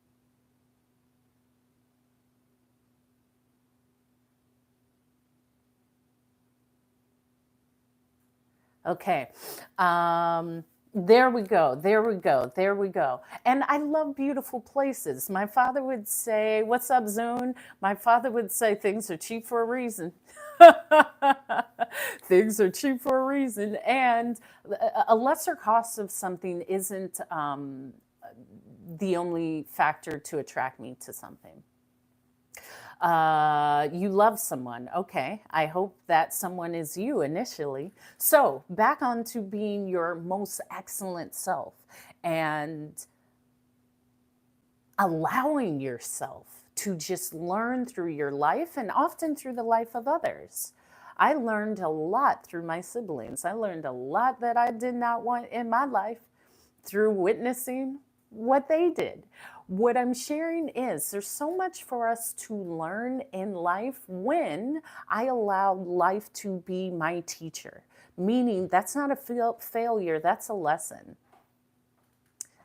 Okay. There we go. There we go. There we go. And I love beautiful places. My father would say, "What's up, Zune?" My father would say, "Things are cheap for a reason." Things are cheap for a reason. And a lesser cost of something isn't the only factor to attract me to something. You love someone. Okay. I hope that someone is you initially. So, back on to being your most excellent self and allowing yourself to just learn through your life and often through the life of others. I learned a lot through my siblings. I learned a lot that I did not want in my life through witnessing what they did. What I'm sharing is there's so much for us to learn in life when I allow life to be my teacher, meaning that's not a failure, that's a lesson.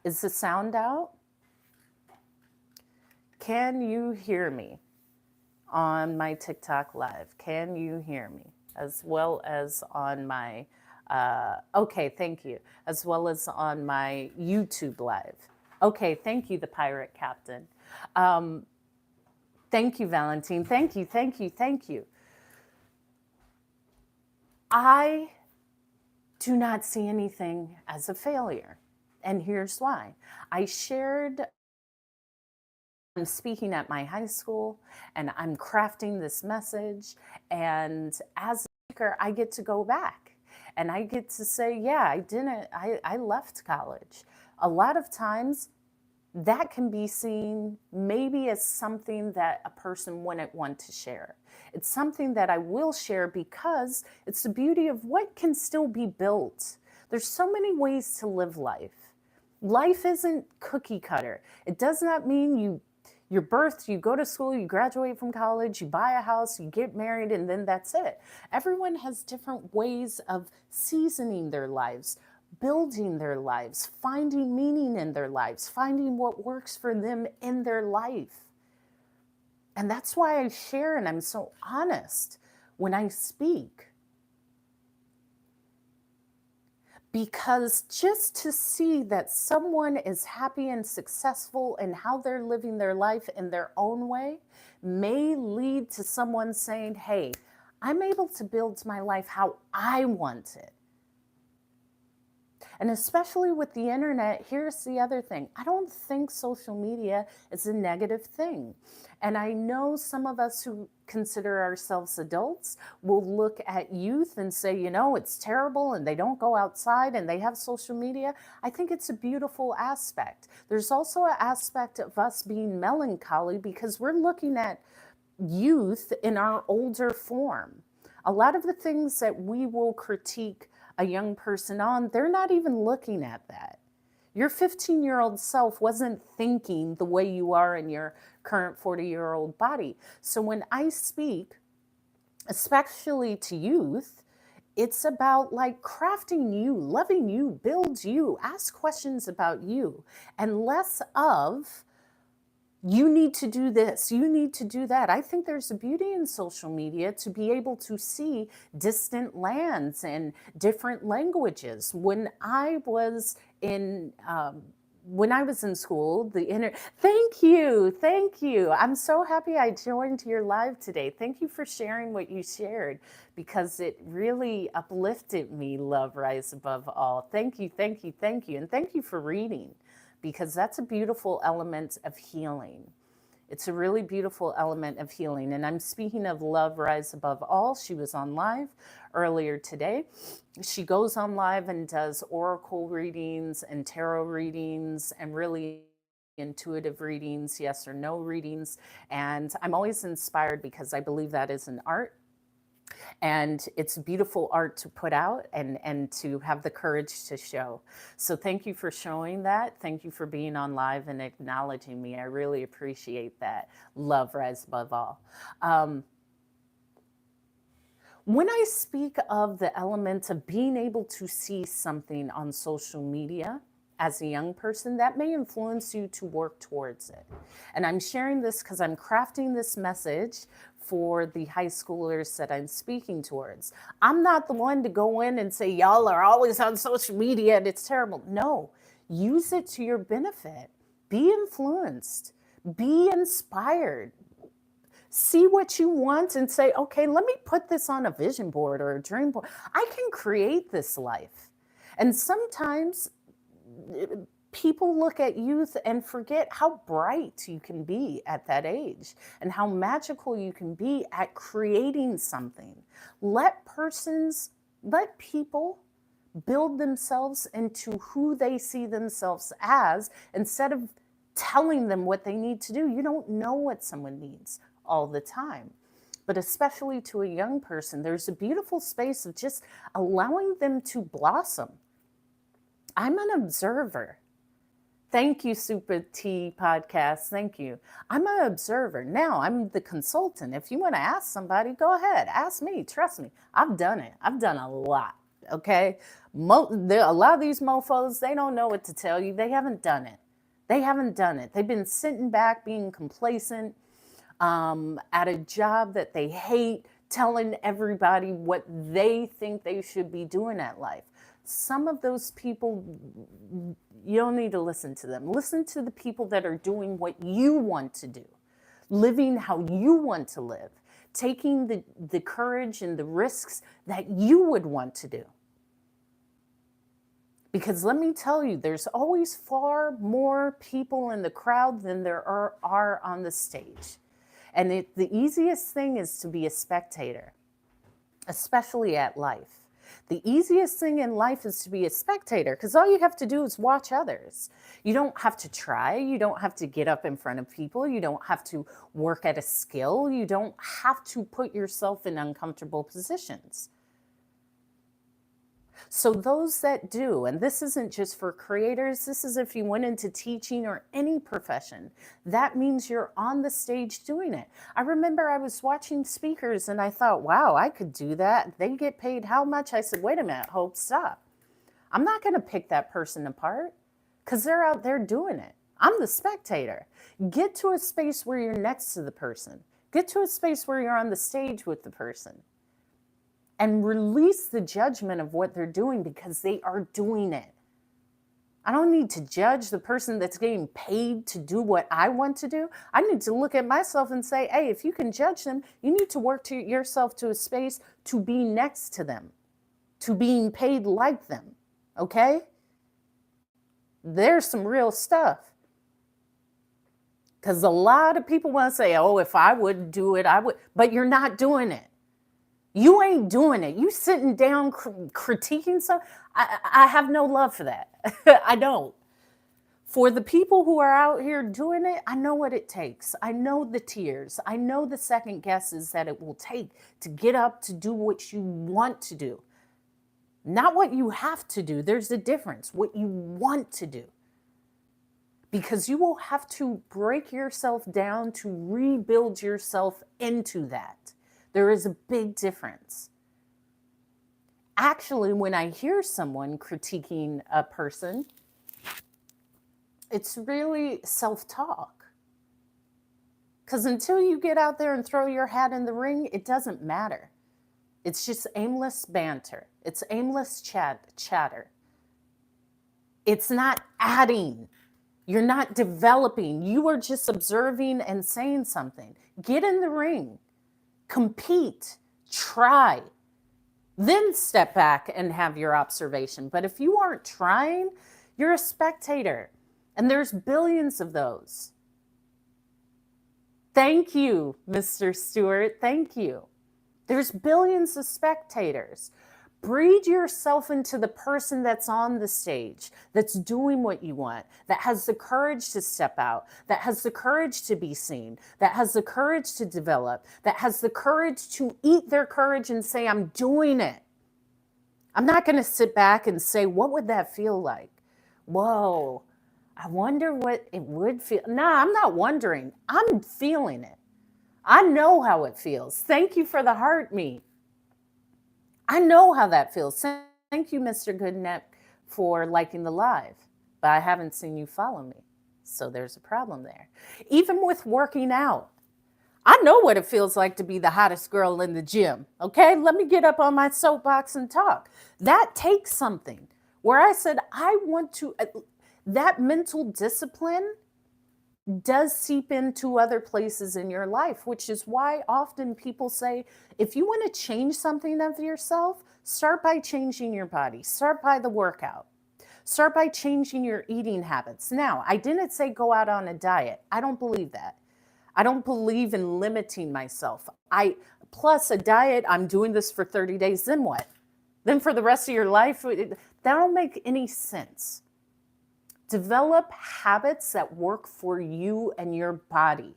Is the sound out? Can you hear me on my TikTok live? Can you hear me? As well as on my, okay, thank you. As well as on my YouTube live. Okay, thank you, the pirate captain. Um, Thank you, Valentine. Thank you, thank you, thank you. I do not see anything as a failure. And here's why. I shared, I'm speaking at my high school and I'm crafting this message. And as a speaker, I get to go back and I get to say, yeah, I left college. A lot of times that can be seen maybe as something that a person wouldn't want to share. It's something that I will share because it's the beauty of what can still be built. There's so many ways to live life. Life isn't cookie cutter. It does not mean you're birthed, you go to school, you graduate from college, you buy a house, you get married, and then that's it. Everyone has different ways of seasoning their lives, building their lives, finding meaning in their lives, finding what works for them in their life. And that's why I share and I'm so honest when I speak. Because just to see that someone is happy and successful in how they're living their life in their own way may lead to someone saying, hey, I'm able to build my life how I want it. And especially with the internet, here's the other thing. I don't think social media is a negative thing. And I know some of us who consider ourselves adults will look at youth and say, you know, it's terrible and they don't go outside and they have social media. I think it's a beautiful aspect. There's also an aspect of us being melancholy because we're looking at youth in our older form. A lot of the things that we will critique a young person on, they're not even looking at that. Your 15-year-old self wasn't thinking the way you are in your current 40-year-old body. So when I speak, especially to youth, it's about like crafting you, loving you, build you, ask questions about you, and less of you need to do this, you need to do that. I think there's a beauty in social media to be able to see distant lands and different languages. When I was in school, thank you, thank you. I'm so happy I joined your live today. Thank you for sharing what you shared because it really uplifted me, Love Rise Above All. Thank you, thank you, thank you. And thank you for reading, because that's a beautiful element of healing. It's a really beautiful element of healing. And I'm speaking of Love Rise Above All. She was on live earlier today. She goes on live and does oracle readings and tarot readings and really intuitive readings, yes or no readings. And I'm always inspired because I believe that is an art. And it's beautiful art to put out and to have the courage to show. So thank you for showing that. Thank you for being on live and acknowledging me. I really appreciate that. Love Rise Above All. When I speak of the element of being able to see something on social media, as a young person, that may influence you to work towards it. And I'm sharing this because I'm crafting this message for the high schoolers that I'm speaking towards. I'm not the one to go in and say, y'all are always on social media and it's terrible. No, use it to your benefit. Be influenced, be inspired. See what you want and say, okay, let me put this on a vision board or a dream board. I can create this life. And sometimes people look at youth and forget how bright you can be at that age and how magical you can be at creating something. Let people build themselves into who they see themselves as instead of telling them what they need to do. You don't know what someone needs all the time. But especially to a young person, there's a beautiful space of just allowing them to blossom. I'm an observer. Thank you, Super T Podcast. Thank you. I'm an observer. Now I'm the consultant. If you want to ask somebody, go ahead. Ask me. Trust me. I've done it. I've done a lot. Okay. A lot of these mofos, they don't know what to tell you. They haven't done it. They haven't done it. They've been sitting back, being complacent, at a job that they hate, telling everybody what they think they should be doing at life. Some of those people, you don't need to listen to them. Listen to the people that are doing what you want to do, living how you want to live, taking the courage and the risks that you would want to do. Because let me tell you, there's always far more people in the crowd than there are on the stage. And the easiest thing is to be a spectator, especially at life. The easiest thing in life is to be a spectator because all you have to do is watch others. You don't have to try. You don't have to get up in front of people. You don't have to work at a skill. You don't have to put yourself in uncomfortable positions. So those that do, and this isn't just for creators, this is if you went into teaching or any profession, that means you're on the stage doing it. I remember I was watching speakers and I thought, wow, I could do that. They get paid how much? I said, wait a minute, Hope, stop. I'm not going to pick that person apart because they're out there doing it. I'm the spectator. Get to a space where you're next to the person. Get to a space where you're on the stage with the person. And release the judgment of what they're doing because they are doing it. I don't need to judge the person that's getting paid to do what I want to do. I need to look at myself and say, hey, if you can judge them, you need to work yourself to a space to be next to them, to being paid like them, okay? There's some real stuff. Because a lot of people want to say, oh, if I would do it, I would. But you're not doing it. You ain't doing it. You sitting down critiquing something. I have no love for that. I don't. For the people who are out here doing it, I know what it takes. I know the tears. I know the second guesses that it will take to get up to do what you want to do. Not what you have to do. There's a difference. What you want to do. Because you will have to break yourself down to rebuild yourself into that. There is a big difference. Actually, when I hear someone critiquing a person, it's really self-talk. Because until you get out there and throw your hat in the ring, it doesn't matter. It's just aimless banter. It's aimless chatter. It's not adding. You're not developing. You are just observing and saying something. Get in the ring. Compete, try, then step back and have your observation. But if you aren't trying, you're a spectator, and there's billions of those. Thank you, Mr. Stewart. Thank you. There's billions of spectators. Breed yourself into the person that's on the stage, that's doing what you want, that has the courage to step out, that has the courage to be seen, that has the courage to develop, that has the courage to eat their courage and say, I'm doing it. I'm not going to sit back and say, what would that feel like? Whoa, I wonder what it would feel. No, I'm not wondering. I'm feeling it. I know how it feels. Thank you for the heart me. I know how that feels. Thank you, Mr. Goodneck, for liking the live, but I haven't seen you follow me. So there's a problem there. Even with working out, I know what it feels like to be the hottest girl in the gym. Okay. Let me get up on my soapbox and talk. That takes something where I said, I want to, that mental discipline does seep into other places in your life, which is why often people say, if you want to change something of yourself, start by changing your body, start by the workout. Start by changing your eating habits. Now, I didn't say go out on a diet. I don't believe that. I don't believe in limiting myself. I plus a diet, I'm doing this for 30 days, then what? Then for the rest of your life, that don't make any sense. Develop habits that work for you and your body.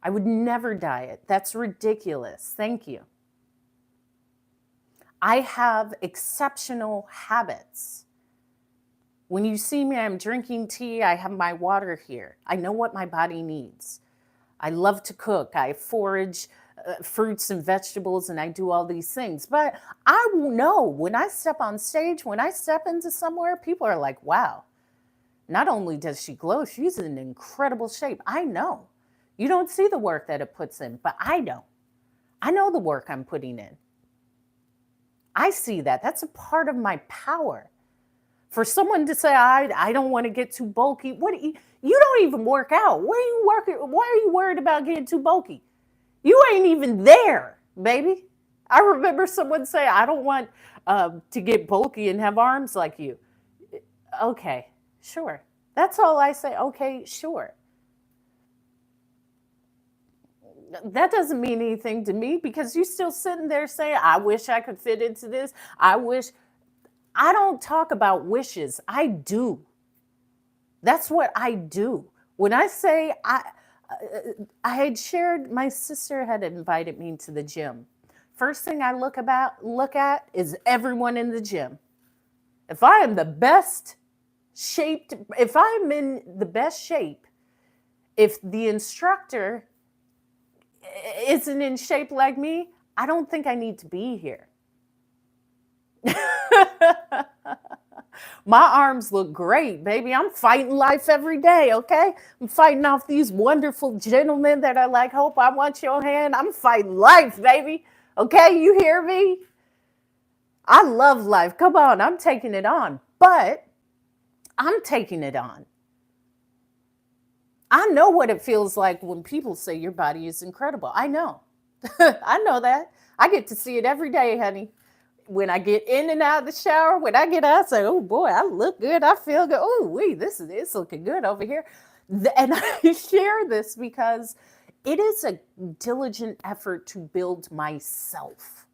I would never diet. That's ridiculous. Thank you. I have exceptional habits. When you see me, I'm drinking tea. I have my water here. I know what my body needs. I love to cook. I forage fruits and vegetables, and I do all these things. But I know when I step on stage, when I step into somewhere, people are like, wow, not only does she glow, she's in incredible shape. I know. You don't see the work that it puts in, but I know. I know the work I'm putting in. I see that. That's a part of my power. For someone to say, I don't want to get too bulky, you don't even work out. Why are you worried about getting too bulky? You ain't even there, baby. I remember someone say, I don't want to get bulky and have arms like you. Okay, sure. That's all I say. Okay, sure. That doesn't mean anything to me because you're still sitting there saying, I wish I could fit into this. I don't talk about wishes. I do. That's what I do. When I say I had shared, my sister had invited me to the gym. First thing I look at is everyone in the gym. If I am the best shaped, if I'm in the best shape, if the instructor isn't in shape like me, I don't think I need to be here. My arms look great, baby. I'm fighting life every day, okay? I'm fighting off these wonderful gentlemen that are like, Hope, I want your hand. I'm fighting life, baby. Okay, you hear me? I love life. Come on, I'm taking it on. But I'm taking it on. I know what it feels like when people say your body is incredible. I know. I know that. I get to see it every day, honey. When I get in and out of the shower, when I get out, I say, oh boy, I look good. I feel good. Oh, wait, this is looking good over here. And I share this because it is a diligent effort to build myself,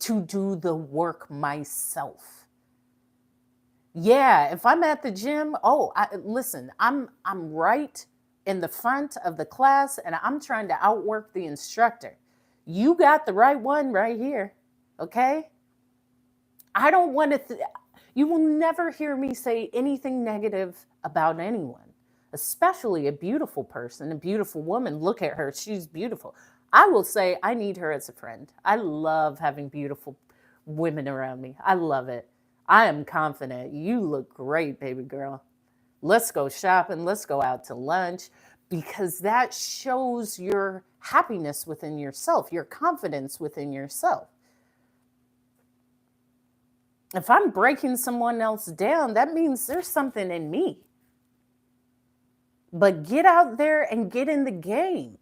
to do the work myself. Yeah, if I'm at the gym, listen, I'm right in the front of the class and I'm trying to outwork the instructor. You got the right one right here. Okay? I don't want to, you will never hear me say anything negative about anyone, especially a beautiful person, a beautiful woman. Look at her. She's beautiful. I will say I need her as a friend. I love having beautiful women around me. I love it. I am confident. You look great, baby girl. Let's go shopping. Let's go out to lunch because that shows your happiness within yourself, your confidence within yourself. If I'm breaking someone else down, that means there's something in me. But get out there and get in the game.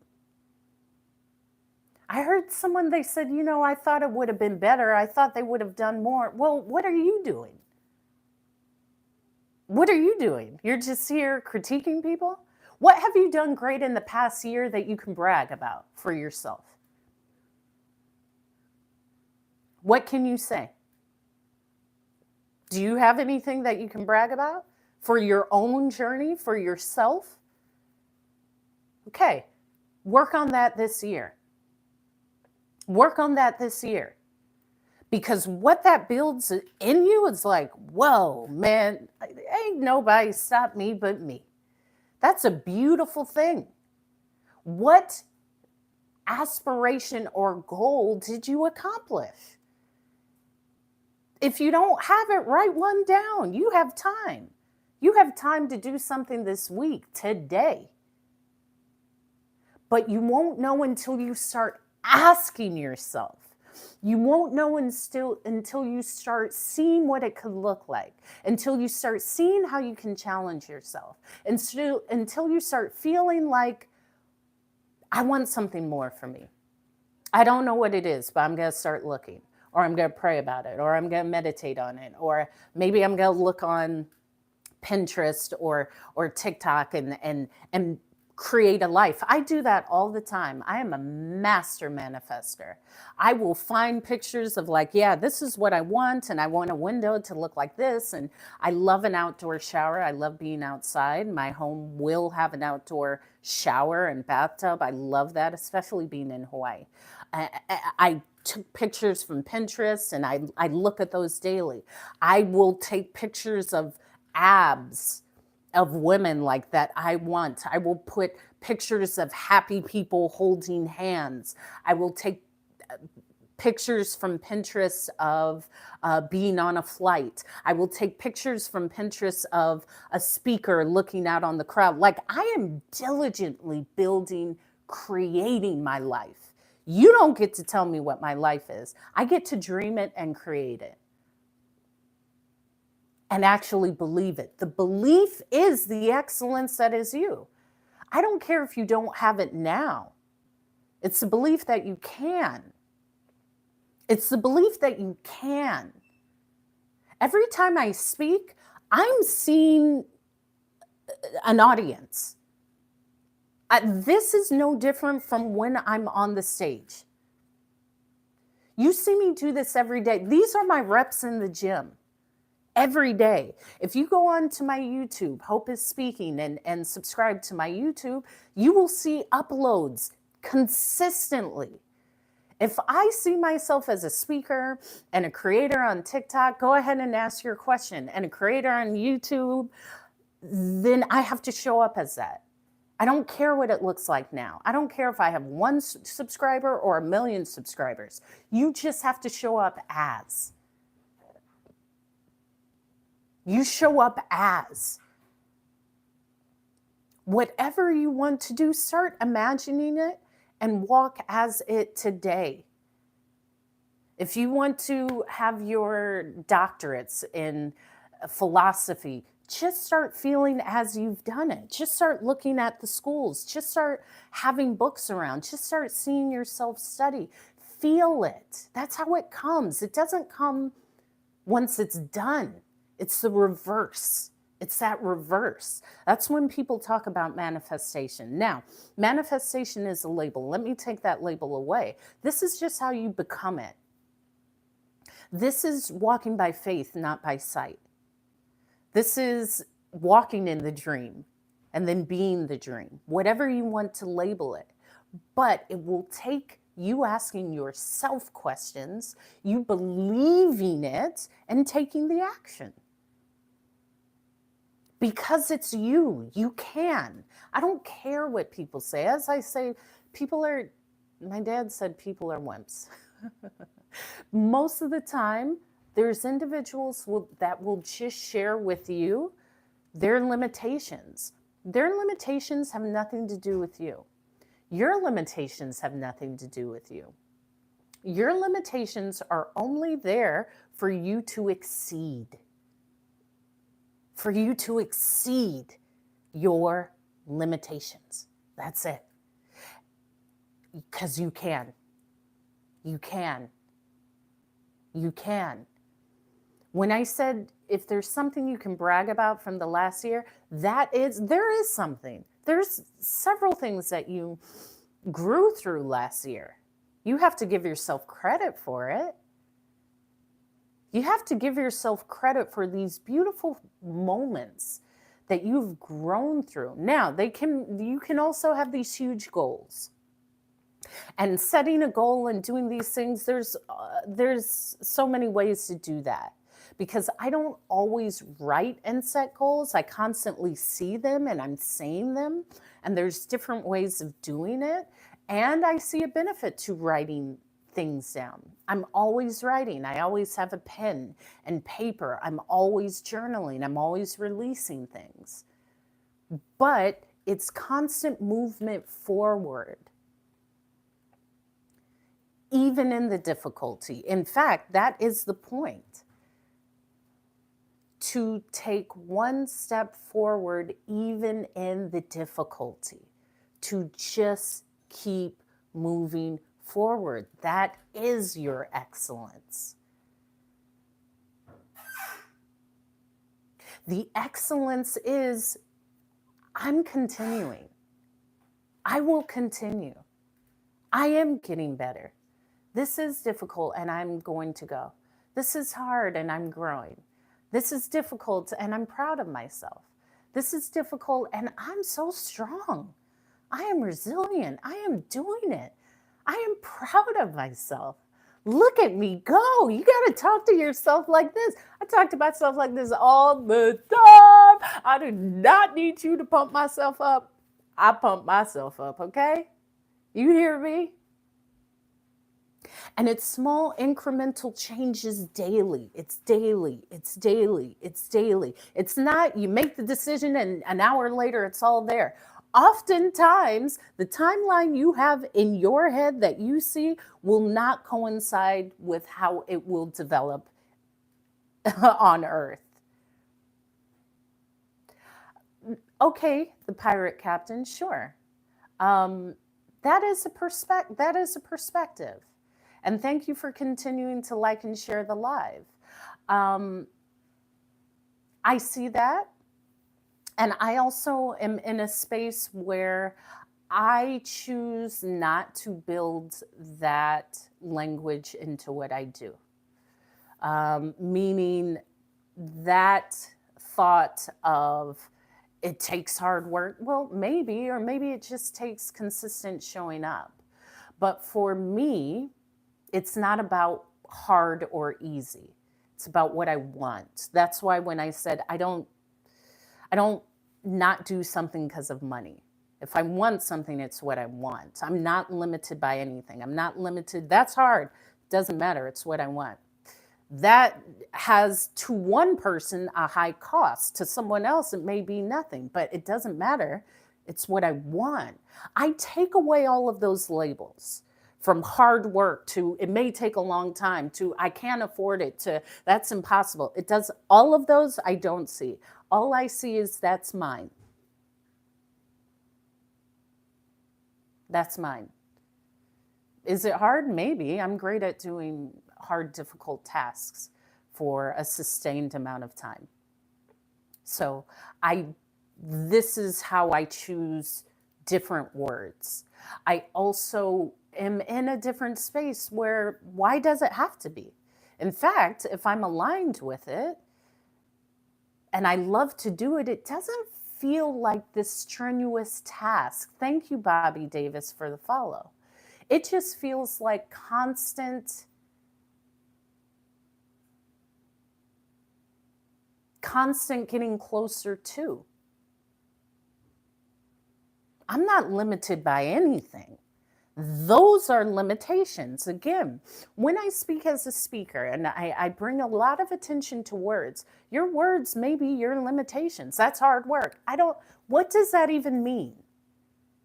I heard someone, they said, I thought it would have been better. I thought they would have done more. Well, what are you doing? What are you doing? You're just here critiquing people? What have you done great in the past year that you can brag about for yourself? What can you say? Do you have anything that you can brag about for your own journey, for yourself? Okay, work on that this year. Work on that this year. Because what that builds in you is like, whoa, man, ain't nobody stop me but me. That's a beautiful thing. What aspiration or goal did you accomplish? If you don't have it, write one down. You have time. You have time to do something this week, today. But you won't know until you start asking yourself. You won't know until you start seeing what it could look like, until you start seeing how you can challenge yourself, until you start feeling like, I want something more for me. I don't know what it is, but I'm going to start looking, or I'm going to pray about it, or I'm going to meditate on it, or maybe I'm going to look on Pinterest or TikTok and create a life. I do that all the time. I am a master manifester. I will find pictures of like, yeah, this is what I want, and I want a window to look like this, and I love an outdoor shower. I love being outside. My home will have an outdoor shower and bathtub. I love that, especially being in Hawaii. I took pictures from Pinterest, and I look at those daily. I will take pictures of abs of women like that I want. I will put pictures of happy people holding hands. I will take pictures from Pinterest of being on a flight. I will take pictures from Pinterest of a speaker looking out on the crowd. Like, I am diligently building, creating my life. You don't get to tell me what my life is. I get to dream it and create it and actually believe it. The belief is the excellence that is you. I don't care if you don't have it now. It's the belief that you can. It's the belief that you can. Every time I speak, I'm seeing an audience. This is no different from when I'm on the stage. You see me do this every day. These are my reps in the gym. Every day. If you go on to my YouTube, Hope is Speaking, and subscribe to my YouTube, you will see uploads consistently. If I see myself as a speaker and a creator on TikTok, go ahead and ask your question. And a creator on YouTube, then I have to show up as that. I don't care what it looks like now. I don't care if I have 1 subscriber or 1 million subscribers. You just have to show up as. You show up as. Whatever you want to do, start imagining it and walk as it today. If you want to have your doctorates in philosophy, just start feeling as you've done it. Just start looking at the schools. Just start having books around. Just start seeing yourself study. Feel it. That's how it comes. It doesn't come once it's done. It's the reverse. It's that reverse. That's when people talk about manifestation. Now, manifestation is a label. Let me take that label away. This is just how you become it. This is walking by faith, not by sight. This is walking in the dream and then being the dream, whatever you want to label it. But it will take you asking yourself questions, you believing it, and taking the action. Because it's you. You can. I don't care what people say. As I say, my dad said people are wimps. Most of the time, there's individuals that will just share with you their limitations. Their limitations have nothing to do with you. Your limitations have nothing to do with you. Your limitations are only there for you to exceed. For you to exceed your limitations. That's it. Because you can. You can. You can. When I said if there's something you can brag about from the last year, there is something. There's several things that you grew through last year. You have to give yourself credit for it. You have to give yourself credit for these beautiful moments that you've grown through. Now, you can also have these huge goals. And setting a goal and doing these things, there's so many ways to do that. Because I don't always write and set goals. I constantly see them and I'm saying them. And there's different ways of doing it. And I see a benefit to writing things down. I'm always writing. I always have a pen and paper. I'm always journaling. I'm always releasing things. But it's constant movement forward, even in the difficulty. In fact, that is the point. To take one step forward, even in the difficulty, to just keep moving forward. That is your excellence. The excellence is, I'm continuing. I will continue. I am getting better. This is difficult and I'm going to go. This is hard and I'm growing. This is difficult and I'm proud of myself. This is difficult and I'm so strong. I am resilient. I am doing it. I am proud of myself. Look at me go. You got to talk to yourself like this. I talk to myself like this all the time. I do not need you to pump myself up. I pump myself up, okay? You hear me? And it's small incremental changes daily. It's daily. It's daily. It's daily. It's not you make the decision and an hour later it's all there. Oftentimes, the timeline you have in your head that you see will not coincide with how it will develop on Earth. Okay, the pirate captain, sure. That is a perspective. And thank you for continuing to like and share the live. I see that. And I also am in a space where I choose not to build that language into what I do. Meaning that thought of it takes hard work. Well, maybe, or maybe it just takes consistent showing up. But for me, it's not about hard or easy. It's about what I want. That's why when I said I don't not do something because of money. If I want something, it's what I want. I'm not limited by anything. I'm not limited. That's hard. Doesn't matter. It's what I want. That has to one person a high cost. To someone else, it may be nothing, but it doesn't matter. It's what I want. I take away all of those labels. From hard work to it may take a long time to I can't afford it to that's impossible. It does all of those I don't see. All I see is that's mine. That's mine. Is it hard? Maybe. I'm great at doing hard, difficult tasks for a sustained amount of time. So this is how I choose different words. I also am in a different space where why does it have to be? In fact, if I'm aligned with it and I love to do it, it doesn't feel like this strenuous task. Thank you, Bobby Davis, for the follow. It just feels like constant getting closer to. I'm not limited by anything. Those are limitations. Again, when I speak as a speaker and I bring a lot of attention to words, your words may be your limitations. That's hard work. What does that even mean?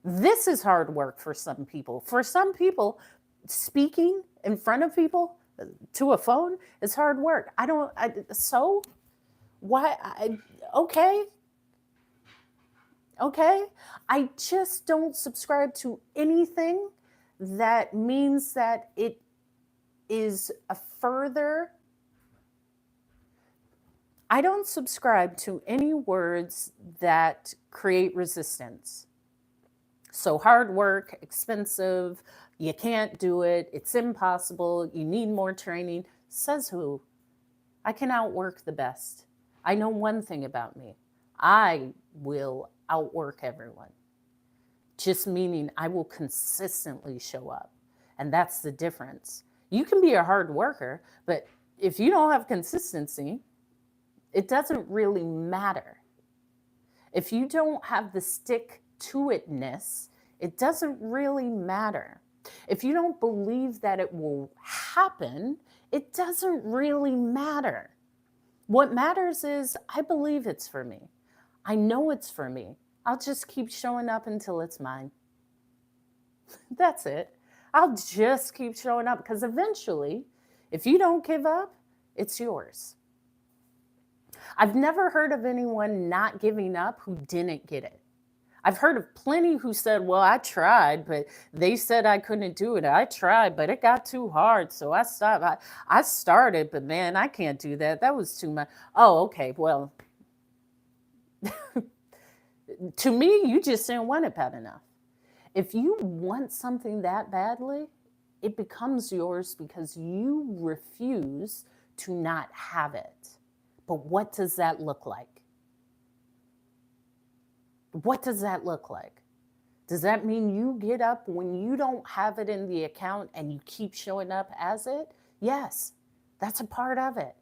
This is hard work for some people. For some people, speaking in front of people to a phone is hard work. Okay. I just don't subscribe to anything that means that it is a further. I don't subscribe to any words that create resistance. So hard work, expensive, you can't do it, it's impossible, you need more training. Says who? I can outwork the best. I know one thing about me. I will outwork everyone. Just meaning I will consistently show up. And that's the difference. You can be a hard worker, but if you don't have consistency, it doesn't really matter. If you don't have the stick to itness, it doesn't really matter. If you don't believe that it will happen, it doesn't really matter. What matters is I believe it's for me. I know it's for me. I'll just keep showing up until it's mine. That's it. I'll just keep showing up because eventually, if you don't give up, it's yours. I've never heard of anyone not giving up who didn't get it. I've heard of plenty who said, well, I tried, but they said I couldn't do it. I tried, but it got too hard. So I stopped. I started, but man, I can't do that. That was too much. Oh, okay. Well, to me, you just didn't want it bad enough. If you want something that badly, it becomes yours because you refuse to not have it. But what does that look like? What does that look like? Does that mean you get up when you don't have it in the account and you keep showing up as it? Yes, that's a part of it.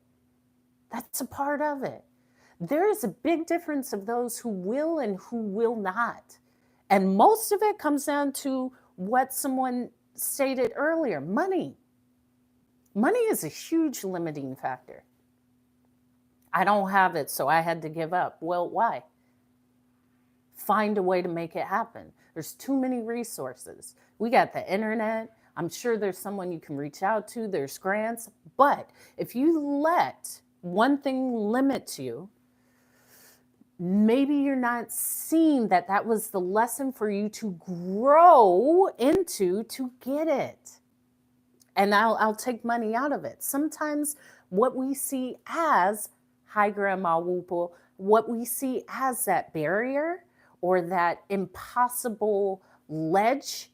That's a part of it. There is a big difference of those who will and who will not. And most of it comes down to what someone stated earlier, money. Money is a huge limiting factor. I don't have it, so I had to give up. Well, why? Find a way to make it happen. There's too many resources. We got the internet. I'm sure there's someone you can reach out to. There's grants. But if you let one thing limit you, maybe you're not seeing that that was the lesson for you to grow into to get it. And I'll take money out of it. Sometimes what we see as Hi Grandma Whoople, what we see as that barrier or that impossible ledge,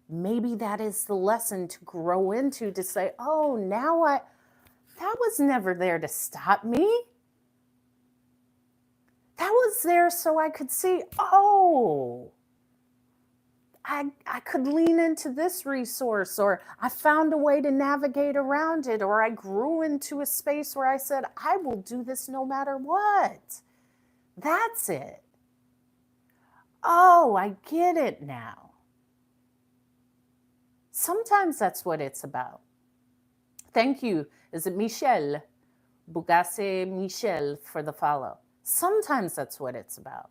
maybe that is the lesson to grow into, to say, oh, now that was never there to stop me. That was there so I could see, oh, I could lean into this resource, or I found a way to navigate around it, or I grew into a space where I said, I will do this no matter what. That's it. Oh, I get it now. Sometimes that's what it's about. Thank you. Is it Michelle? Bugase Michelle for the follow. Sometimes that's what it's about.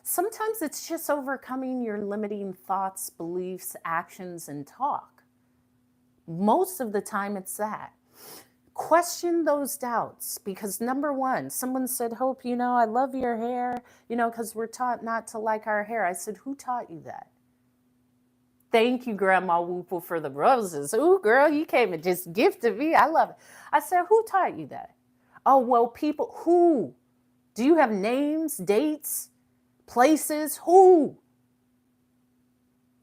Sometimes it's just overcoming your limiting thoughts, beliefs, actions, and talk. Most of the time, it's that. Question those doubts because number one, someone said, Hope, I love your hair, because we're taught not to like our hair. I said, who taught you that? Thank you, Grandma Whoople, for the roses. Ooh, girl, you came and just gifted me. I love it. I said, who taught you that? Oh, well, people, who? Do you have names, dates? Places? Who?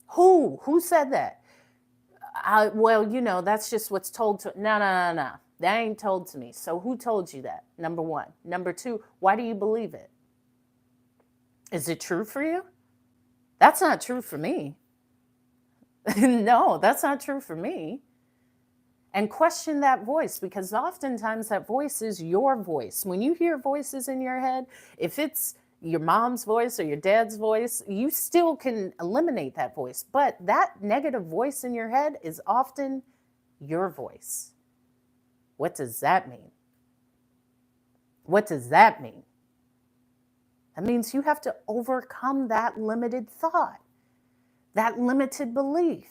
Who said that? Well, that's just what's told to. No. That ain't told to me. So who told you that? Number one. Number two, why do you believe it? Is it true for you? That's not true for me. No, that's not true for me. And question that voice, because oftentimes that voice is your voice. When you hear voices in your head, if it's your mom's voice or your dad's voice, you still can eliminate that voice. But that negative voice in your head is often your voice. What does that mean? What does that mean? That means you have to overcome that limited thought, that limited belief.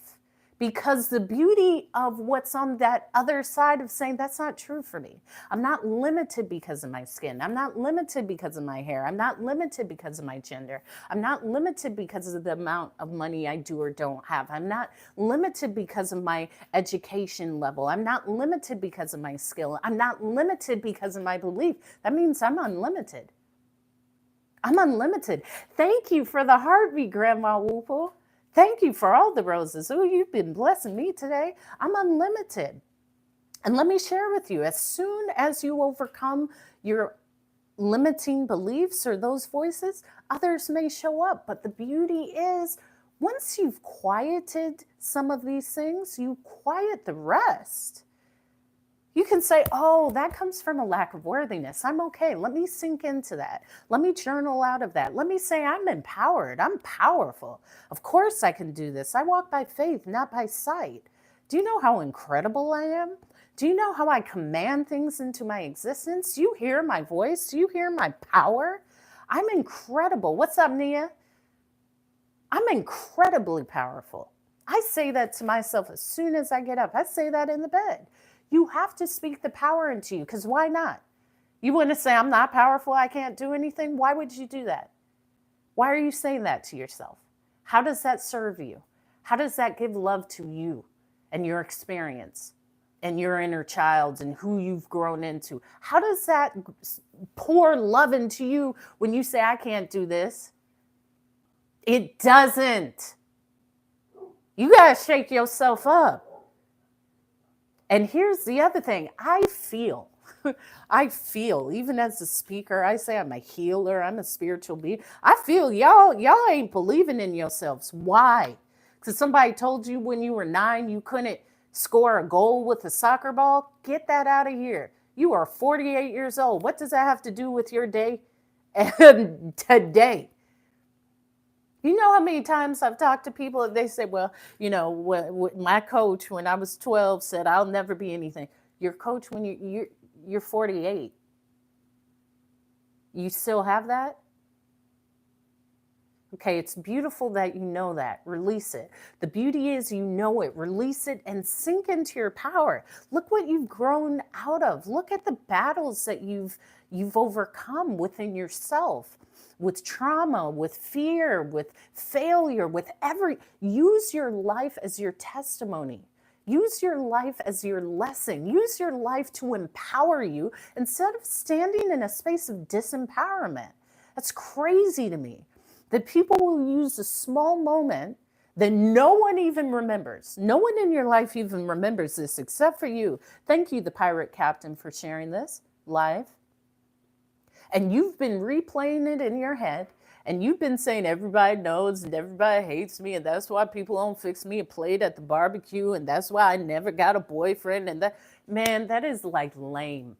Because the beauty of what's on that other side of saying, that's not true for me. I'm not limited because of my skin. I'm not limited because of my hair. I'm not limited because of my gender. I'm not limited because of the amount of money I do or don't have. I'm not limited because of my education level. I'm not limited because of my skill. I'm not limited because of my belief. That means I'm unlimited. I'm unlimited. Thank you for the heartbeat, Grandma Whoople. Thank you for all the roses. Oh, you've been blessing me today. I'm unlimited. And let me share with you, as soon as you overcome your limiting beliefs or those voices, others may show up. But the beauty is, once you've quieted some of these things, you quiet the rest. You can say, oh, that comes from a lack of worthiness. I'm okay. Let me sink into that. Let me journal out of that. Let me say I'm empowered. I'm powerful. Of course I can do this. I walk by faith, not by sight. Do you know how incredible I am? Do you know how I command things into my existence? Do you hear my voice? Do you hear my power? I'm incredible. What's up, Nia? I'm incredibly powerful. I say that to myself as soon as I get up. I say that in the bed. You have to speak the power into you, because why not? You want to say, I'm not powerful, I can't do anything? Why would you do that? Why are you saying that to yourself? How does that serve you? How does that give love to you and your experience and your inner child and who you've grown into? How does that pour love into you when you say, I can't do this? It doesn't. You got to shake yourself up. And here's the other thing. I feel, even as a speaker, I say I'm a healer, I'm a spiritual being. I feel y'all ain't believing in yourselves. Why? Because somebody told you when you were 9 you couldn't score a goal with a soccer ball? Get that out of here. You are 48 years old. What does that have to do with your day and today? You know how many times I've talked to people and they say, well, you know, my coach when I was 12 said, I'll never be anything. Your coach when you're 48. You still have that? Okay, it's beautiful that you know that. Release it. The beauty is you know it. Release it and sink into your power. Look what you've grown out of. Look at the battles that you've overcome within yourself. With trauma, with fear, with failure, use your life as your testimony. Use your life as your lesson. Use your life to empower you instead of standing in a space of disempowerment. That's crazy to me. That people will use a small moment that no one even remembers. No one in your life even remembers this except for you. Thank you, the pirate captain, for sharing this live. And you've been replaying it in your head, and you've been saying everybody knows and everybody hates me, and that's why people don't fix me a plate at the barbecue, and that's why I never got a boyfriend. And that, man, that is like lame.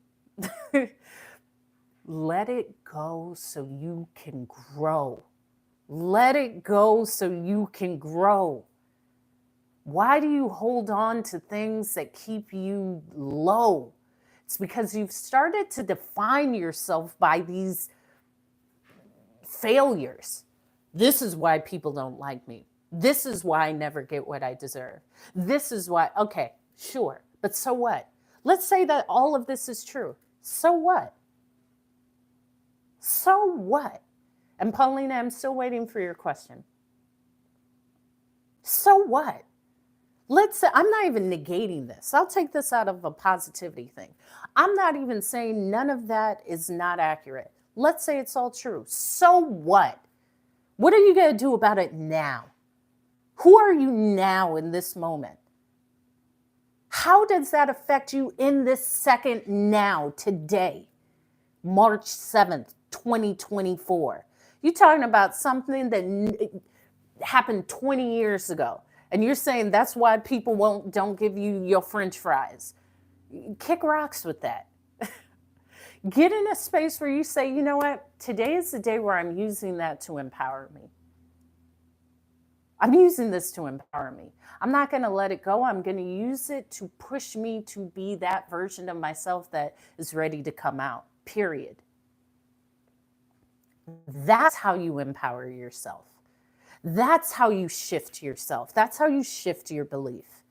Let it go so you can grow. Let it go so you can grow. Why do you hold on to things that keep you low? It's because you've started to define yourself by these failures. This is why people don't like me. This is why I never get what I deserve. This is why, okay, sure, but so what? Let's say that all of this is true. So what? So what? And Paulina, I'm still waiting for your question. So what? Let's say, I'm not even negating this. I'll take this out of a positivity thing. I'm not even saying none of that is not accurate. Let's say it's all true. So what? What are you going to do about it now? Who are you now in this moment? How does that affect you in this second now, today, March 7th, 2024? You're talking about something that happened 20 years ago. And you're saying that's why people don't give you your French fries. Kick rocks with that. Get in a space where you say, you know what? Today is the day where I'm using that to empower me. I'm using this to empower me. I'm not going to let it go. I'm going to use it to push me to be that version of myself that is ready to come out, period. That's how you empower yourself. That's how you shift yourself. That's how you shift your belief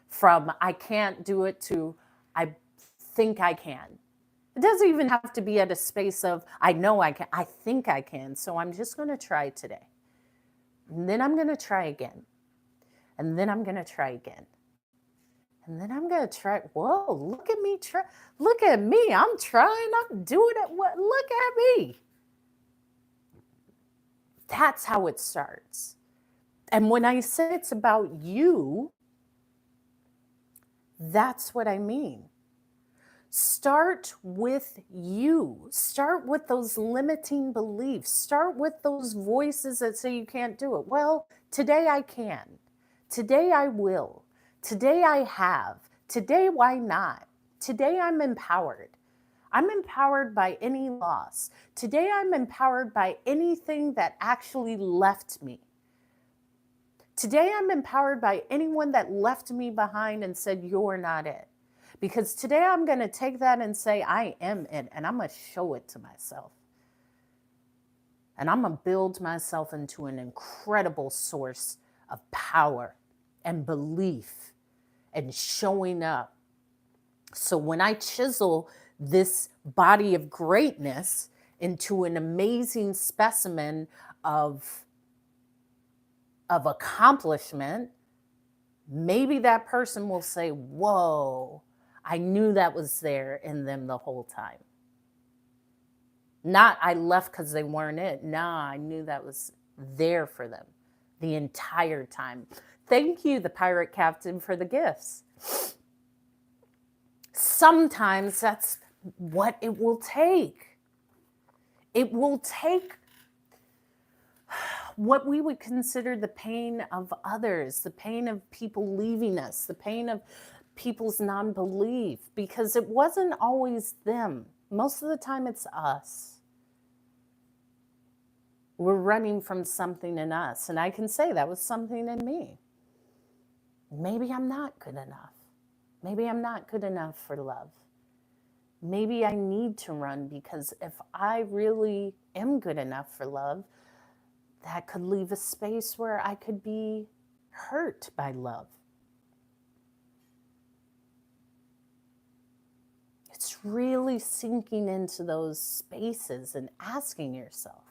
from I can't do it to I think I can. It doesn't even have to be at a space of I know I can. I think I can. So I'm just going to try today. And then I'm going to try again. And then I'm going to try again. And then I'm going to try. Whoa, look at me. Look at me. I'm trying. I'm doing it. Look at me. That's how it starts. And when I say it's about you, that's what I mean. Start with you. Start with those limiting beliefs. Start with those voices that say you can't do it. Well, today I can. Today I will. Today I have. Today, why not? Today I'm empowered. I'm empowered by any loss. Today I'm empowered by anything that actually left me. Today I'm empowered by anyone that left me behind and said, you're not it. Because today I'm going to take that and say, I am it, and I'm going to show it to myself. And I'm going to build myself into an incredible source of power and belief and showing up. So when I chisel this body of greatness into an amazing specimen of accomplishment, maybe that person will say, whoa, I knew that was there in them the whole time. Not I left because they weren't it. Nah, I knew that was there for them the entire time. Thank you, the pirate captain, for the gifts. Sometimes that's what it will take. It will take what we would consider the pain of others, the pain of people leaving us, the pain of people's non-belief, because it wasn't always them. Most of the time it's us. We're running from something in us. And I can say that was something in me. Maybe I'm not good enough. Maybe I'm not good enough for love. Maybe I need to run, because if I really am good enough for love, that could leave a space where I could be hurt by love. It's really sinking into those spaces and asking yourself.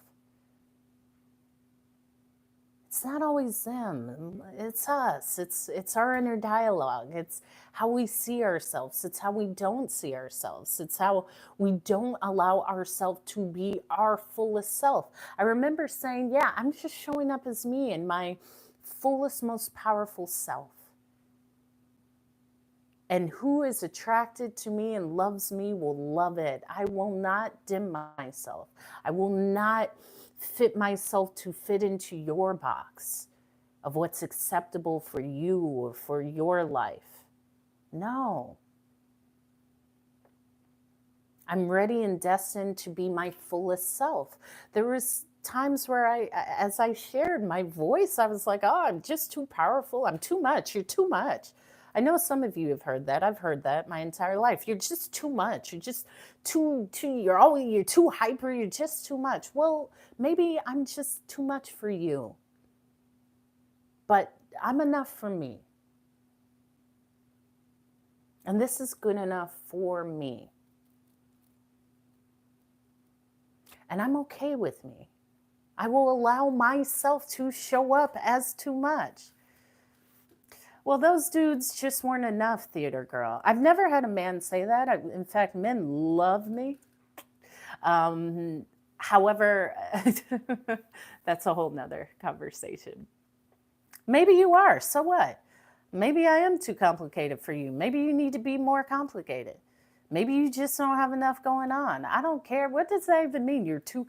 It's not always them, it's us. It's our inner dialogue. It's how we see ourselves. It's how we don't see ourselves. It's how we don't allow ourselves to be our fullest self. I remember saying, yeah, I'm just showing up as me in my fullest, most powerful self. And who is attracted to me and loves me will love it. I will not dim myself. I will not fit myself to fit into your box of what's acceptable for you or for your life. No. I'm ready and destined to be my fullest self. There was times where as I shared my voice, I was like, oh, I'm just too powerful. I'm too much. You're too much. I know some of you have heard that. I've heard that my entire life. You're just too much. You're just you're too hyper. You're just too much. Well, maybe I'm just too much for you. But I'm enough for me. And this is good enough for me. And I'm okay with me. I will allow myself to show up as too much. Well, those dudes just weren't enough, theater girl. I've never had a man say that. In fact, men love me. However, that's a whole nother conversation. Maybe you are. So what? Maybe I am too complicated for you. Maybe you need to be more complicated. Maybe you just don't have enough going on. I don't care. What does that even mean? You're too...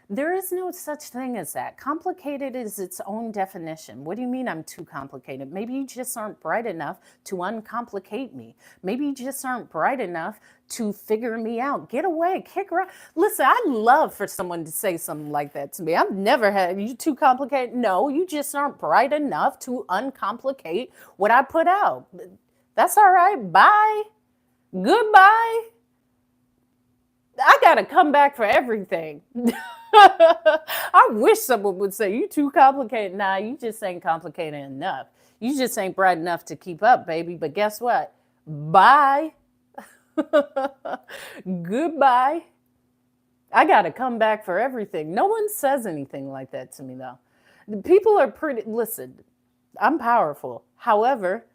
There is no such thing as that. Complicated is its own definition. What do you mean I'm too complicated? Maybe you just aren't bright enough to uncomplicate me. Maybe you just aren't bright enough to figure me out. Get away, kick around. Listen, I'd love for someone to say something like that to me. I've never had, you too complicated? No, you just aren't bright enough to uncomplicate what I put out. That's all right. Bye. Goodbye. I got to come back for everything. I wish someone would say, you too complicated. Nah, you just ain't complicated enough. You just ain't bright enough to keep up, baby. But guess what? Bye. Goodbye. I got to come back for everything. No one says anything like that to me, though. People are pretty, listen, I'm powerful. However,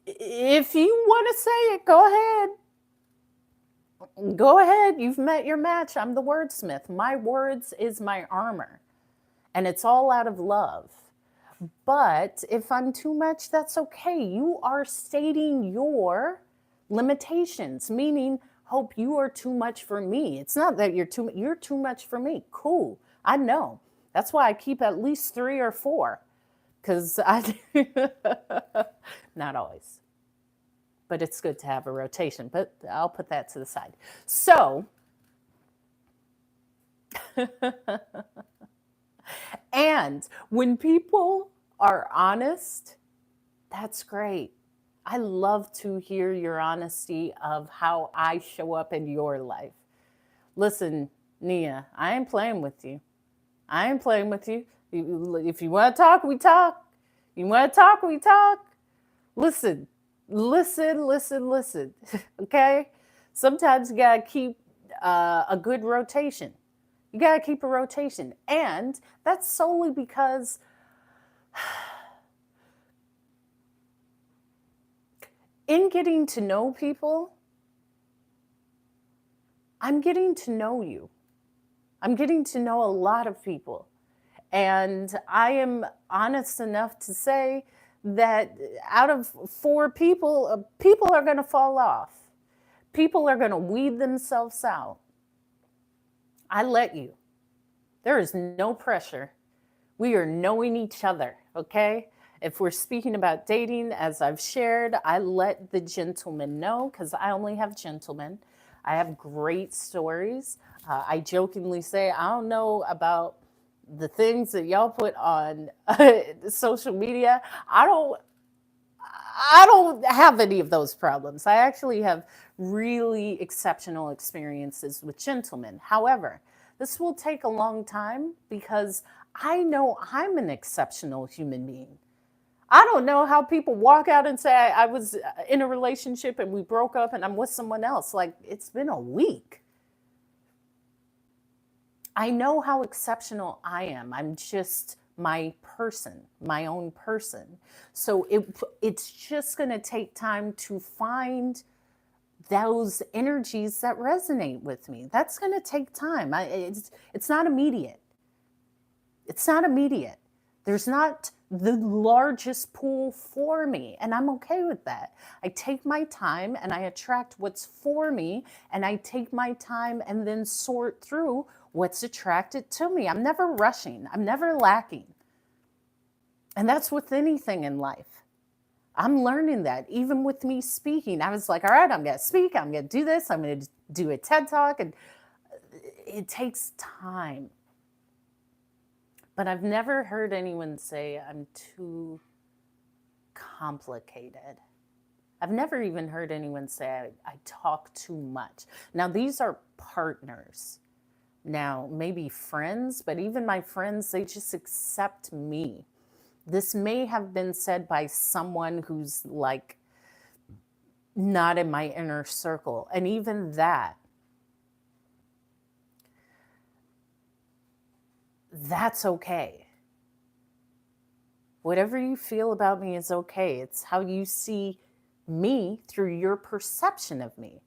if you want to say it, go ahead. Go ahead. You've met your match. I'm the wordsmith. My words is my armor. And it's all out of love. But if I'm too much, that's okay. You are stating your limitations, meaning, Hope, you are too much for me. It's not that you're too much for me. Cool. I know. That's why I keep at least 3 or 4. Because not always. But it's good to have a rotation. But I'll put that to the side. So, and when people are honest, that's great. I love to hear your honesty of how I show up in your life. Listen, Nia, I ain't playing with you. I ain't playing with you. If you want to talk, we talk. You want to talk, we talk. Listen, listen. Okay? Sometimes you got to keep a good rotation. You got to keep a rotation. And that's solely because in getting to know people, I'm getting to know you. I'm getting to know a lot of people. And I am honest enough to say that out of 4 people, people are going to fall off. People are going to weed themselves out. I let you. There is no pressure. We are knowing each other, okay? If we're speaking about dating, as I've shared, I let the gentleman know because I only have gentlemen. I have great stories. I jokingly say, I don't know about the things that y'all put on social media. I don't have any of those problems. I actually have really exceptional experiences with gentlemen. However, this will take a long time because I know I'm an exceptional human being. I don't know how people walk out and say I was in a relationship and we broke up and I'm with someone else. Like, it's been a week. I know how exceptional I am. I'm just my person, my own person. So it's just going to take time to find those energies that resonate with me. That's going to take time. It's not immediate. It's not immediate. There's not the largest pool for me, and I'm okay with that. I take my time and I attract what's for me, and I take my time and then sort through what's attracted to me. I'm never rushing. I'm never lacking. And that's with anything in life. I'm learning that even with me speaking. I was like, all right, I'm going to speak. I'm going to do this. I'm going to do a TED Talk. And it takes time. But I've never heard anyone say I'm too complicated. I've never even heard anyone say I talk too much. Now, these are partners. Now, maybe friends, but even my friends, they just accept me. This may have been said by someone who's like not in my inner circle. And even that's okay. Whatever you feel about me is okay. It's how you see me through your perception of me.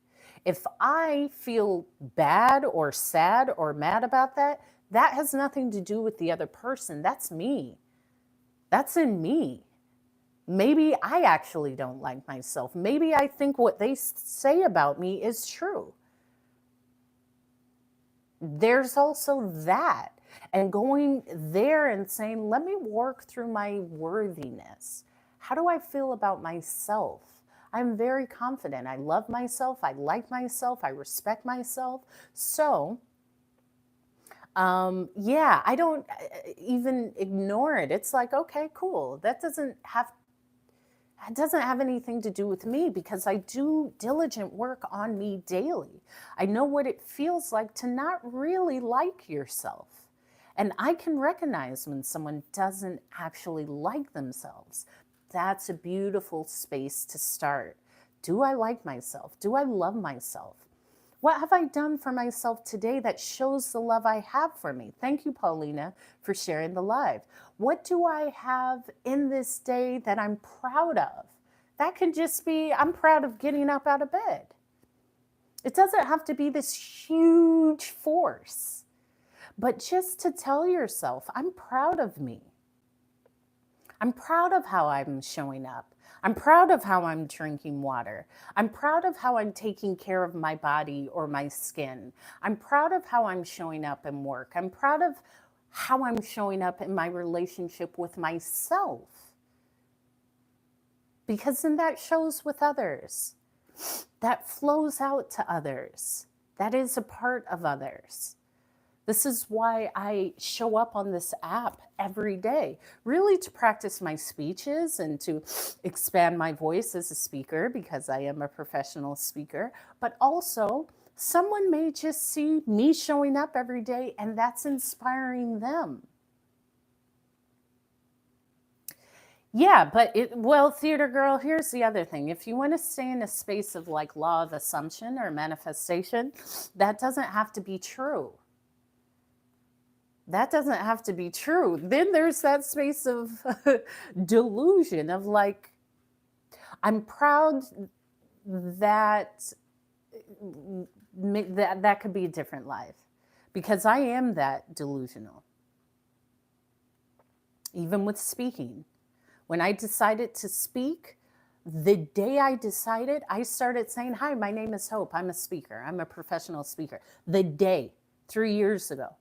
If I feel bad or sad or mad about that, that has nothing to do with the other person. That's me. That's in me. Maybe I actually don't like myself. Maybe I think what they say about me is true. There's also that. And going there and saying, let me work through my worthiness. How do I feel about myself? I'm very confident. I love myself. I like myself. I respect myself. So, yeah, I don't even ignore it. It's like, okay, cool. That doesn't have anything to do with me because I do diligent work on me daily. I know what it feels like to not really like yourself. And I can recognize when someone doesn't actually like themselves. That's a beautiful space to start. Do I like myself? Do I love myself? What have I done for myself today that shows the love I have for me? Thank you, Paulina, for sharing the live. What do I have in this day that I'm proud of? That could just be, I'm proud of getting up out of bed. It doesn't have to be this huge force, but just to tell yourself, I'm proud of me. I'm proud of how I'm showing up. I'm proud of how I'm drinking water. I'm proud of how I'm taking care of my body or my skin. I'm proud of how I'm showing up in work. I'm proud of how I'm showing up in my relationship with myself. Because then that shows with others. That flows out to others. That is a part of others. This is why I show up on this app every day, really to practice my speeches and to expand my voice as a speaker because I am a professional speaker. But also, someone may just see me showing up every day and that's inspiring them. Yeah, but well, theater girl, here's the other thing. If you want to stay in a space of like law of assumption or manifestation, that doesn't have to be true. That doesn't have to be true. Then there's that space of delusion of like, I'm proud that that could be a different life because I am that delusional. Even with speaking. When I decided to speak, the day I decided, I started saying, hi, my name is Hope. I'm a speaker. I'm a professional speaker. The day, 3 years ago,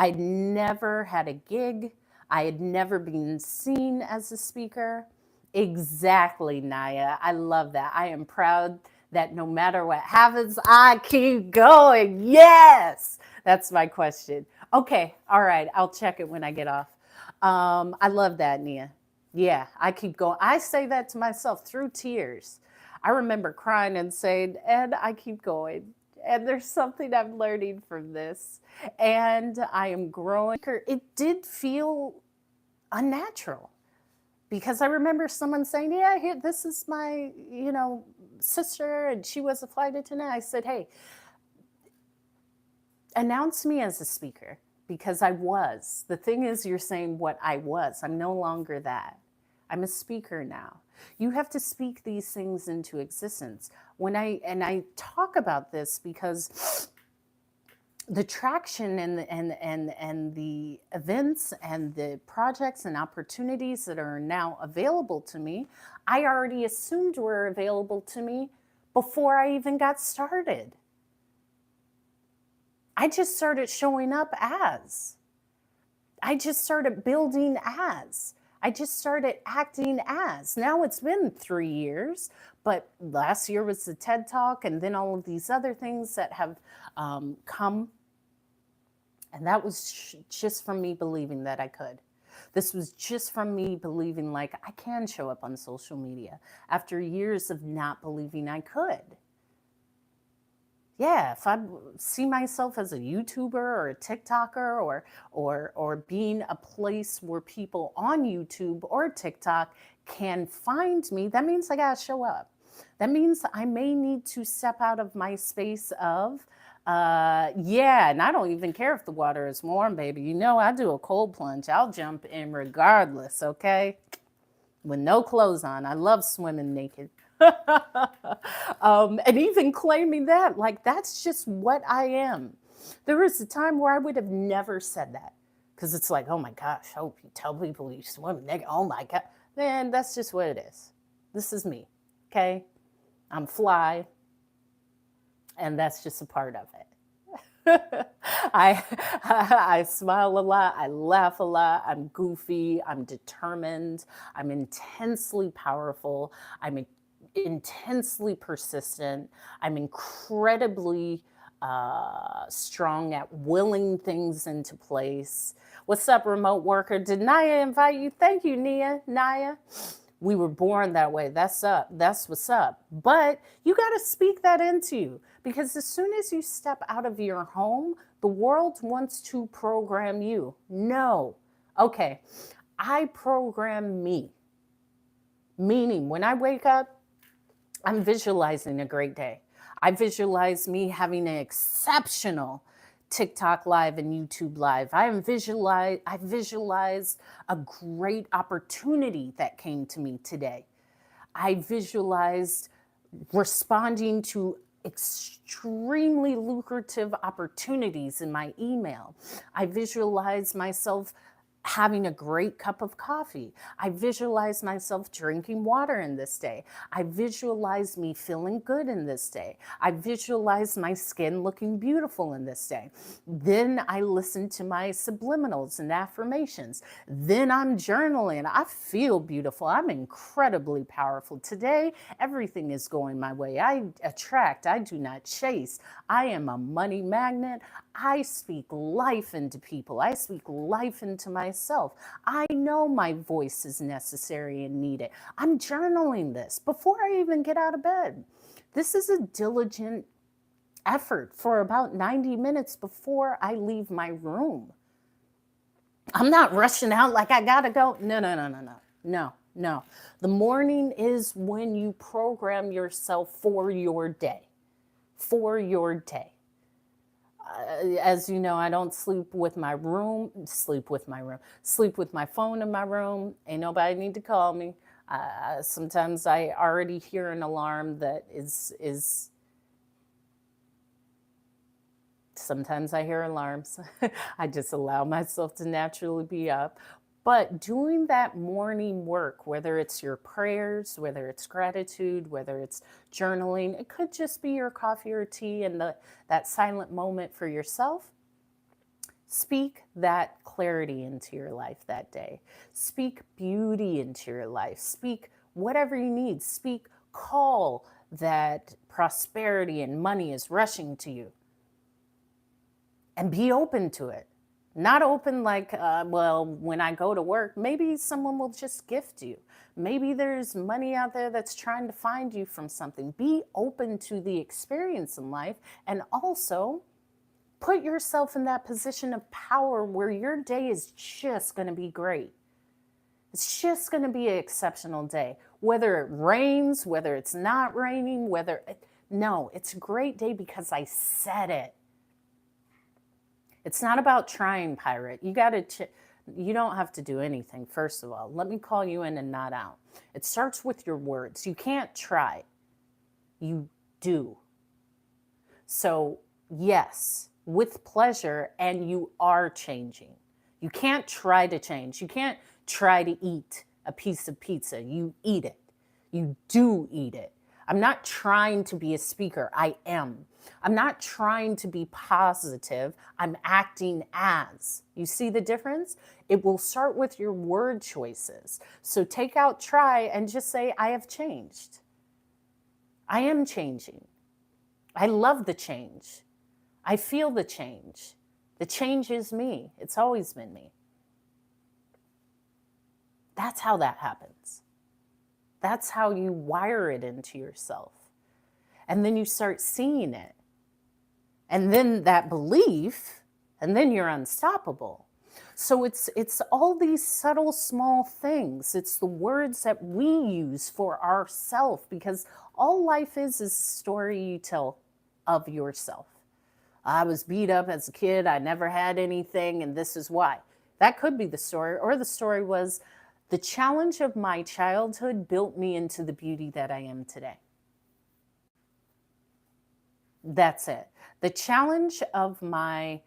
I'd never had a gig. I had never been seen as a speaker. Exactly, Naya. I love that. I am proud that no matter what happens, I keep going. Yes, that's my question. Okay, all right. I'll check it when I get off. I love that, Nia. Yeah, I keep going. I say that to myself through tears. I remember crying and saying, and I keep going. And there's something I'm learning from this. And I am growing. It did feel unnatural because I remember someone saying, yeah, here, this is my, sister, and she was a flight attendant. I said, hey, announce me as a speaker. Because I was. The thing is, you're saying what I was. I'm no longer that. I'm a speaker now. You have to speak these things into existence. I talk about this because the traction and the events and the projects and opportunities that are now available to me, I already assumed were available to me before I even got started. I just started showing up as. I just started building as. I just started acting as. Now it's been 3 years, but last year was the TED Talk and then all of these other things that have come. And that was just from me believing that I could. This was just from me believing like I can show up on social media after years of not believing I could. Yeah, if I see myself as a YouTuber or a TikToker or being a place where people on YouTube or TikTok can find me, that means I gotta show up. That means I may need to step out of my space of, and I don't even care if the water is warm, baby. You know, I do a cold plunge. I'll jump in regardless, okay? With no clothes on. I love swimming naked. And even claiming that, like, that's just what I am. There was a time where I would have never said that because it's like, oh my gosh, Hope, you tell people you swim naked. Oh my God. Man, that's just what it is. This is me, okay? I'm fly, and that's just a part of it. I smile a lot. I laugh a lot. I'm goofy. I'm determined. I'm intensely powerful. I'm intensely persistent. I'm incredibly strong at willing things into place. What's up, remote worker? Did Naya invite you? Thank you, Naya. We were born that way. That's up. That's what's up. But you got to speak that into you because as soon as you step out of your home, the world wants to program you. No. Okay. I program me. Meaning, when I wake up, I'm visualizing a great day. I visualize me having an exceptional TikTok live and YouTube live. I visualize a great opportunity that came to me today. I visualized responding to extremely lucrative opportunities in my email. I visualize myself having a great cup of coffee. I visualize myself drinking water in this day. I visualize me feeling good in this day. I visualize my skin looking beautiful in this day. Then I listen to my subliminals and affirmations. Then I'm journaling. I feel beautiful. I'm incredibly powerful. Today, everything is going my way. I attract, I do not chase. I am a money magnet. I speak life into people. I speak life into myself. I know my voice is necessary and needed. I'm journaling this before I even get out of bed. This is a diligent effort for about 90 minutes before I leave my room. I'm not rushing out like I gotta go. No. The morning is when you program yourself for your day. As you know, I don't sleep with my phone in my room. Ain't nobody need to call me. Sometimes I already hear an alarm that is sometimes I hear alarms. I just allow myself to naturally be up. But doing that morning work, whether it's your prayers, whether it's gratitude, whether it's journaling, it could just be your coffee or tea and that silent moment for yourself. Speak that clarity into your life that day. Speak beauty into your life. Speak whatever you need. Speak call that prosperity and money is rushing to you. And be open to it. Not open like, well, when I go to work, maybe someone will just gift you. Maybe there's money out there that's trying to find you from something. Be open to the experience in life, and also put yourself in that position of power where your day is just going to be great. It's just going to be an exceptional day. Whether it rains, whether it's not raining, no, it's a great day because I said it. It's not about trying, pirate. You don't have to do anything, first of all. Let me call you in and not out. It starts with your words. You can't try. You do. So, yes, with pleasure, and you are changing. You can't try to change. You can't try to eat a piece of pizza. You eat it. You do eat it. I'm not trying to be a speaker. I am. I'm not trying to be positive. I'm acting as. You see the difference? It will start with your word choices. So take out try and just say, I have changed. I am changing. I love the change. I feel the change. The change is me. It's always been me. That's how that happens. That's how you wire it into yourself. And then you start seeing it. And then that belief, and then you're unstoppable. So it's all these subtle, small things. It's the words that we use for ourselves, because all life is a story you tell of yourself. I was beat up as a kid. I never had anything, and this is why. That could be the story. Or the story was, the challenge of my childhood built me into the beauty that I am today. That's it. The challenge of my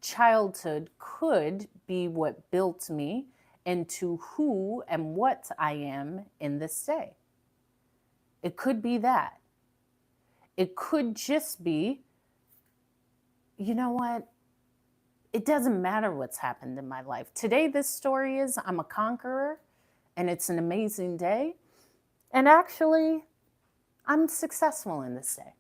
childhood could be what built me into who and what I am in this day. It could be that. It could just be, you know what? It doesn't matter what's happened in my life. Today, this story is I'm a conqueror, and it's an amazing day. And actually, I'm successful in this day.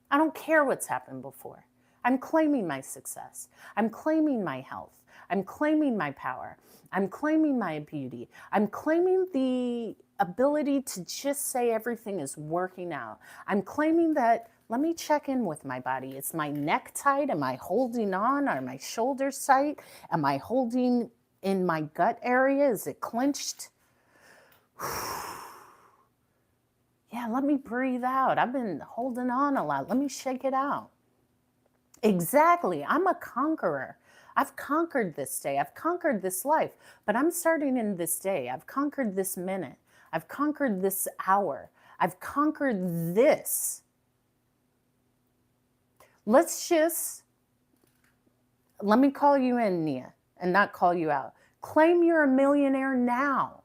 I don't care what's happened before. I'm claiming my success. I'm claiming my health. I'm claiming my power. I'm claiming my beauty. I'm claiming the ability to just say everything is working out. I'm claiming that, let me check in with my body. Is my neck tight? Am I holding on? Are my shoulders tight? Am I holding in my gut area? Is it clenched? Yeah, let me breathe out. I've been holding on a lot. Let me shake it out. Exactly. I'm a conqueror. I've conquered this day. I've conquered this life, but I'm starting in this day. I've conquered this minute. I've conquered this hour. I've conquered this. Let me call you in, Nia, and not call you out. Claim you're a millionaire now.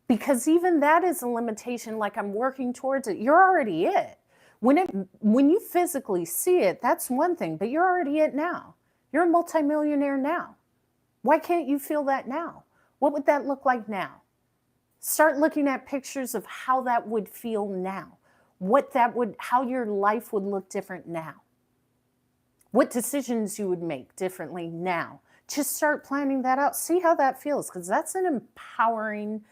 Because even that is a limitation, like I'm working towards it. You're already it. When you physically see it, that's one thing, but you're already it now. You're a multimillionaire now. Why can't you feel that now? What would that look like now? Start looking at pictures of how that would feel now. How your life would look different now. What decisions you would make differently now. Just start planning that out. See how that feels, because that's an empowering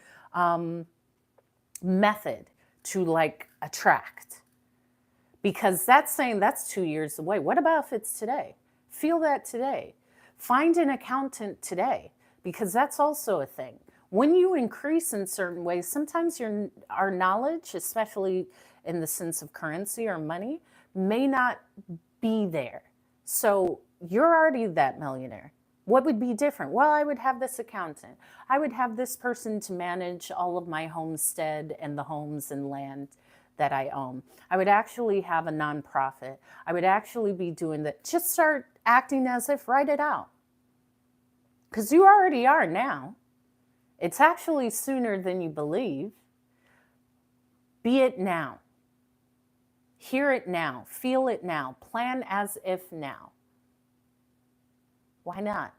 method to like attract. Because that's saying that's 2 years away. What about if it's today? Feel that today. Find an accountant today, because that's also a thing. When you increase in certain ways, sometimes our knowledge, especially in the sense of currency or money, may not be there. So you're already that millionaire. What would be different? Well, I would have this accountant. I would have this person to manage all of my homestead and the homes and land that I own. I would actually have a nonprofit. I would actually be doing that. Just start acting as if, write it out. Because you already are now. It's actually sooner than you believe. Be it now. Hear it now. Feel it now. Plan as if now. Why not?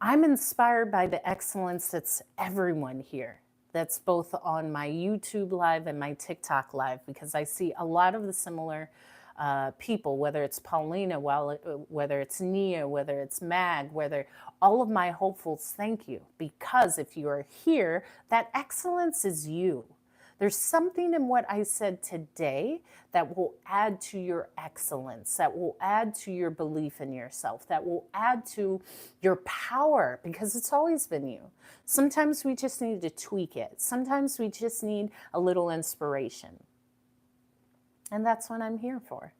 I'm inspired by the excellence that's everyone here. That's both on my YouTube live and my TikTok live, because I see a lot of the similar people, whether it's Paulina, whether it's Nia, whether it's Mag, whether all of my hopefuls, thank you. Because if you are here, that excellence is you. There's something in what I said today that will add to your excellence, that will add to your belief in yourself, that will add to your power, because it's always been you. Sometimes we just need to tweak it. Sometimes we just need a little inspiration. And that's what I'm here for.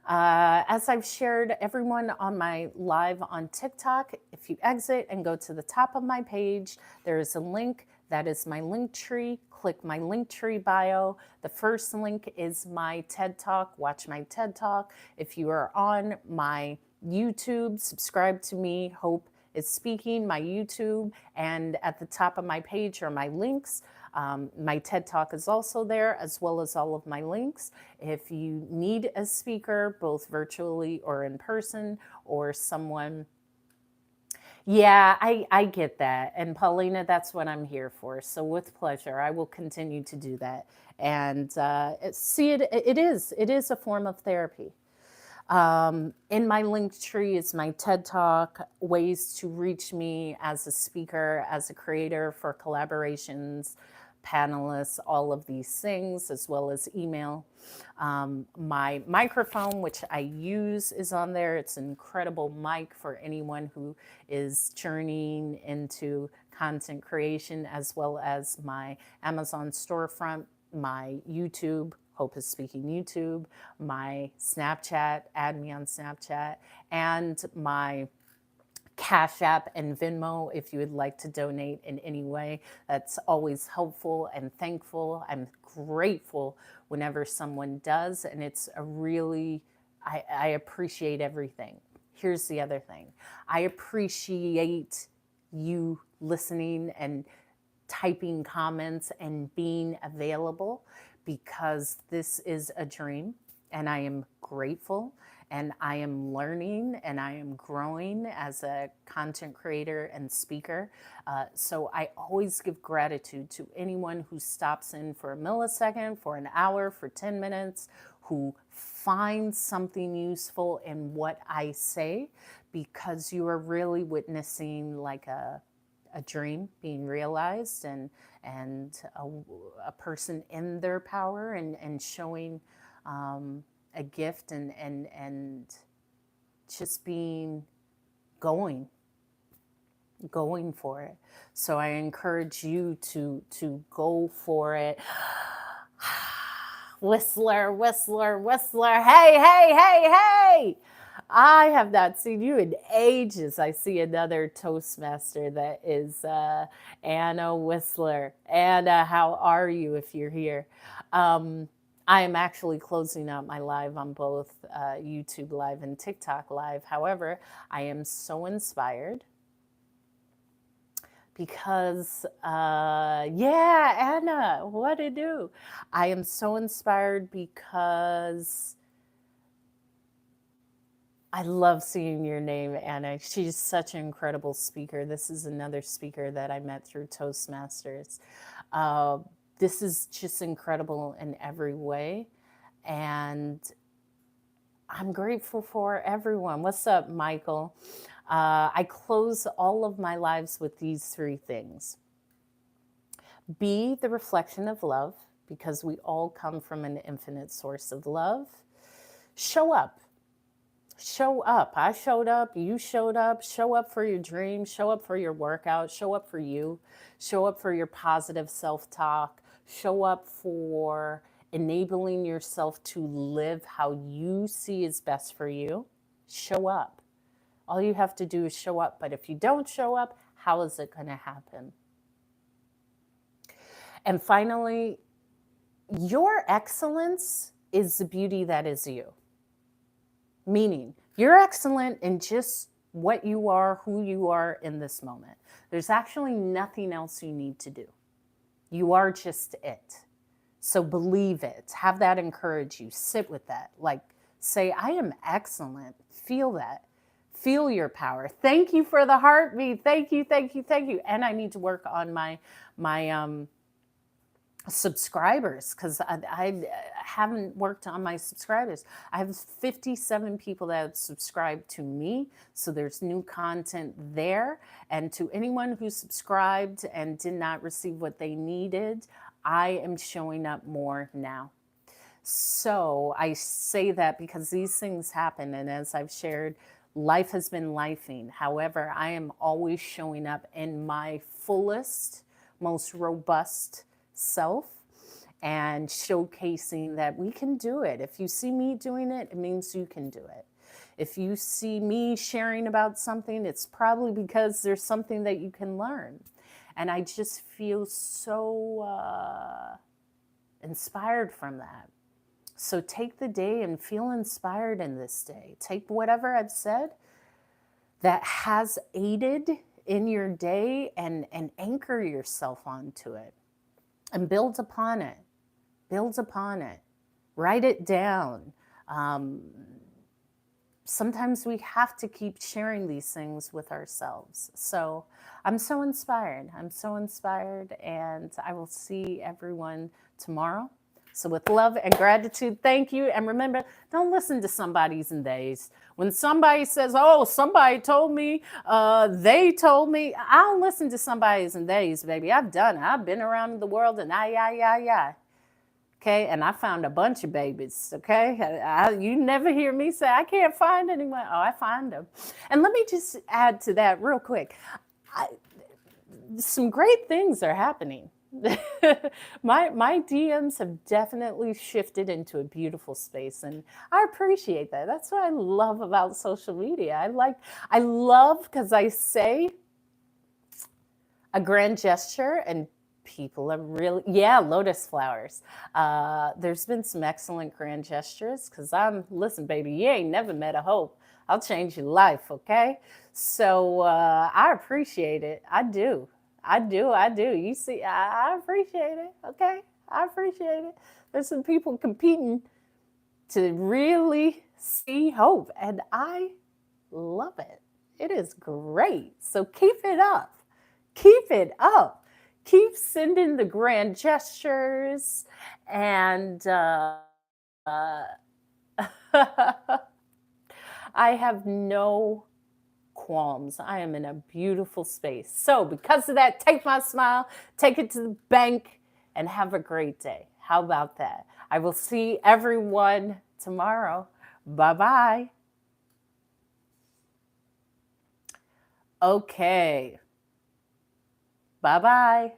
As I've shared, everyone on my live on TikTok, if you exit and go to the top of my page, there is a link. That is my link tree. Click my link tree bio. The first link is my TED Talk. Watch my TED Talk. If you are on my YouTube, subscribe to me. Hope is Speaking, my YouTube. And at the top of my page are my links. My TED Talk is also there, as well as all of my links. If you need a speaker, both virtually or in person, or someone... Yeah, I get that. And Paulina, that's what I'm here for. So with pleasure, I will continue to do that. And it is a form of therapy. In my link tree is my TED Talk, ways to reach me as a speaker, as a creator for collaborations, panelists, all of these things, as well as email. My microphone, which I use, is on there. It's an incredible mic for anyone who is journeying into content creation, as well as my Amazon storefront, my YouTube, Hope is Speaking YouTube, my Snapchat, add me on Snapchat, and my Cash App and Venmo if you would like to donate in any way. That's always helpful and thankful. I'm grateful whenever someone does, and it's a really, I appreciate everything. Here's the other thing. I appreciate you listening and typing comments and being available, because this is a dream, and I am grateful. And I am learning and I am growing as a content creator and speaker. So I always give gratitude to anyone who stops in for a millisecond, for an hour, for 10 minutes, who finds something useful in what I say, because you are really witnessing like a dream being realized, and a person in their power, and showing a gift, and just going for it. So I encourage you to go for it. Whistler, hey. I have not seen you in ages. I see another Toastmaster that is Anna Whistler. Anna, how are you if you're here? I am actually closing out my live on both YouTube Live and TikTok Live. However, I am so inspired because, yeah, Anna, what to do? I am so inspired because I love seeing your name, Anna. She's such an incredible speaker. This is another speaker that I met through Toastmasters. Uh, this is just incredible in every way. And I'm grateful for everyone. What's up, Michael? I close all of my lives with these three things. Be the reflection of love, because we all come from an infinite source of love. Show up. Show up. I showed up. You showed up. Show up for your dreams. Show up for your workout. Show up for you. Show up for your positive self talk. Show up for enabling yourself to live how you see is best for you. Show up. All you have to do is show up. But if you don't show up, how is it going to happen? And finally, your excellence is the beauty that is you. Meaning, you're excellent in just what you are, who you are in this moment. There's actually nothing else you need to do. You are just it. So believe it. Have that encourage you. Sit with that. Like, say, I am excellent. Feel that. Feel your power. Thank you for the heartbeat. Thank you, thank you, thank you. And I need to work on my subscribers, because I haven't worked on my subscribers. I have 57 people that have subscribed to me, so there's new content there. And to anyone who subscribed and did not receive what they needed, I am showing up more now. So I say that because these things happen, and as I've shared, life has been lifing. However, I am always showing up in my fullest, most robust self and showcasing that we can do it. If you see me doing it, it means you can do it. If you see me sharing about something, it's probably because there's something that you can learn. And I just feel so inspired from that. So take the day and feel inspired in this day. Take whatever I've said that has aided in your day and anchor yourself onto it. And build upon it. Build upon it. Write it down. Sometimes we have to keep sharing these things with ourselves. So I'm so inspired. I'm so inspired. And I will see everyone tomorrow. So with love and gratitude, thank you. And remember, don't listen to somebody's and they's. When somebody says, oh, somebody told me, they told me, I don't listen to somebody's and they's, baby. I've done it. I've been around the world and yeah. Okay, and I found a bunch of babies, okay? You never hear me say, I can't find anyone. Oh, I find them. And let me just add to that real quick. Some great things are happening. my DMs have definitely shifted into a beautiful space, and I appreciate that. That's what I love about social media. I love because I say a grand gesture and people are really, yeah, lotus flowers. There's been some excellent grand gestures because listen, baby, you ain't never met a hope. I'll change your life, okay? So I appreciate it. I do. You see, I appreciate it, okay? I appreciate it. There's some people competing to really see hope, and I love it. It is great. So keep it up. Keep it up. Keep sending the grand gestures, and I have no qualms. I am in a beautiful space. So because of that, take my smile, take it to the bank, and have a great day. How about that? I will see everyone tomorrow. Bye-bye. Okay. Bye-bye.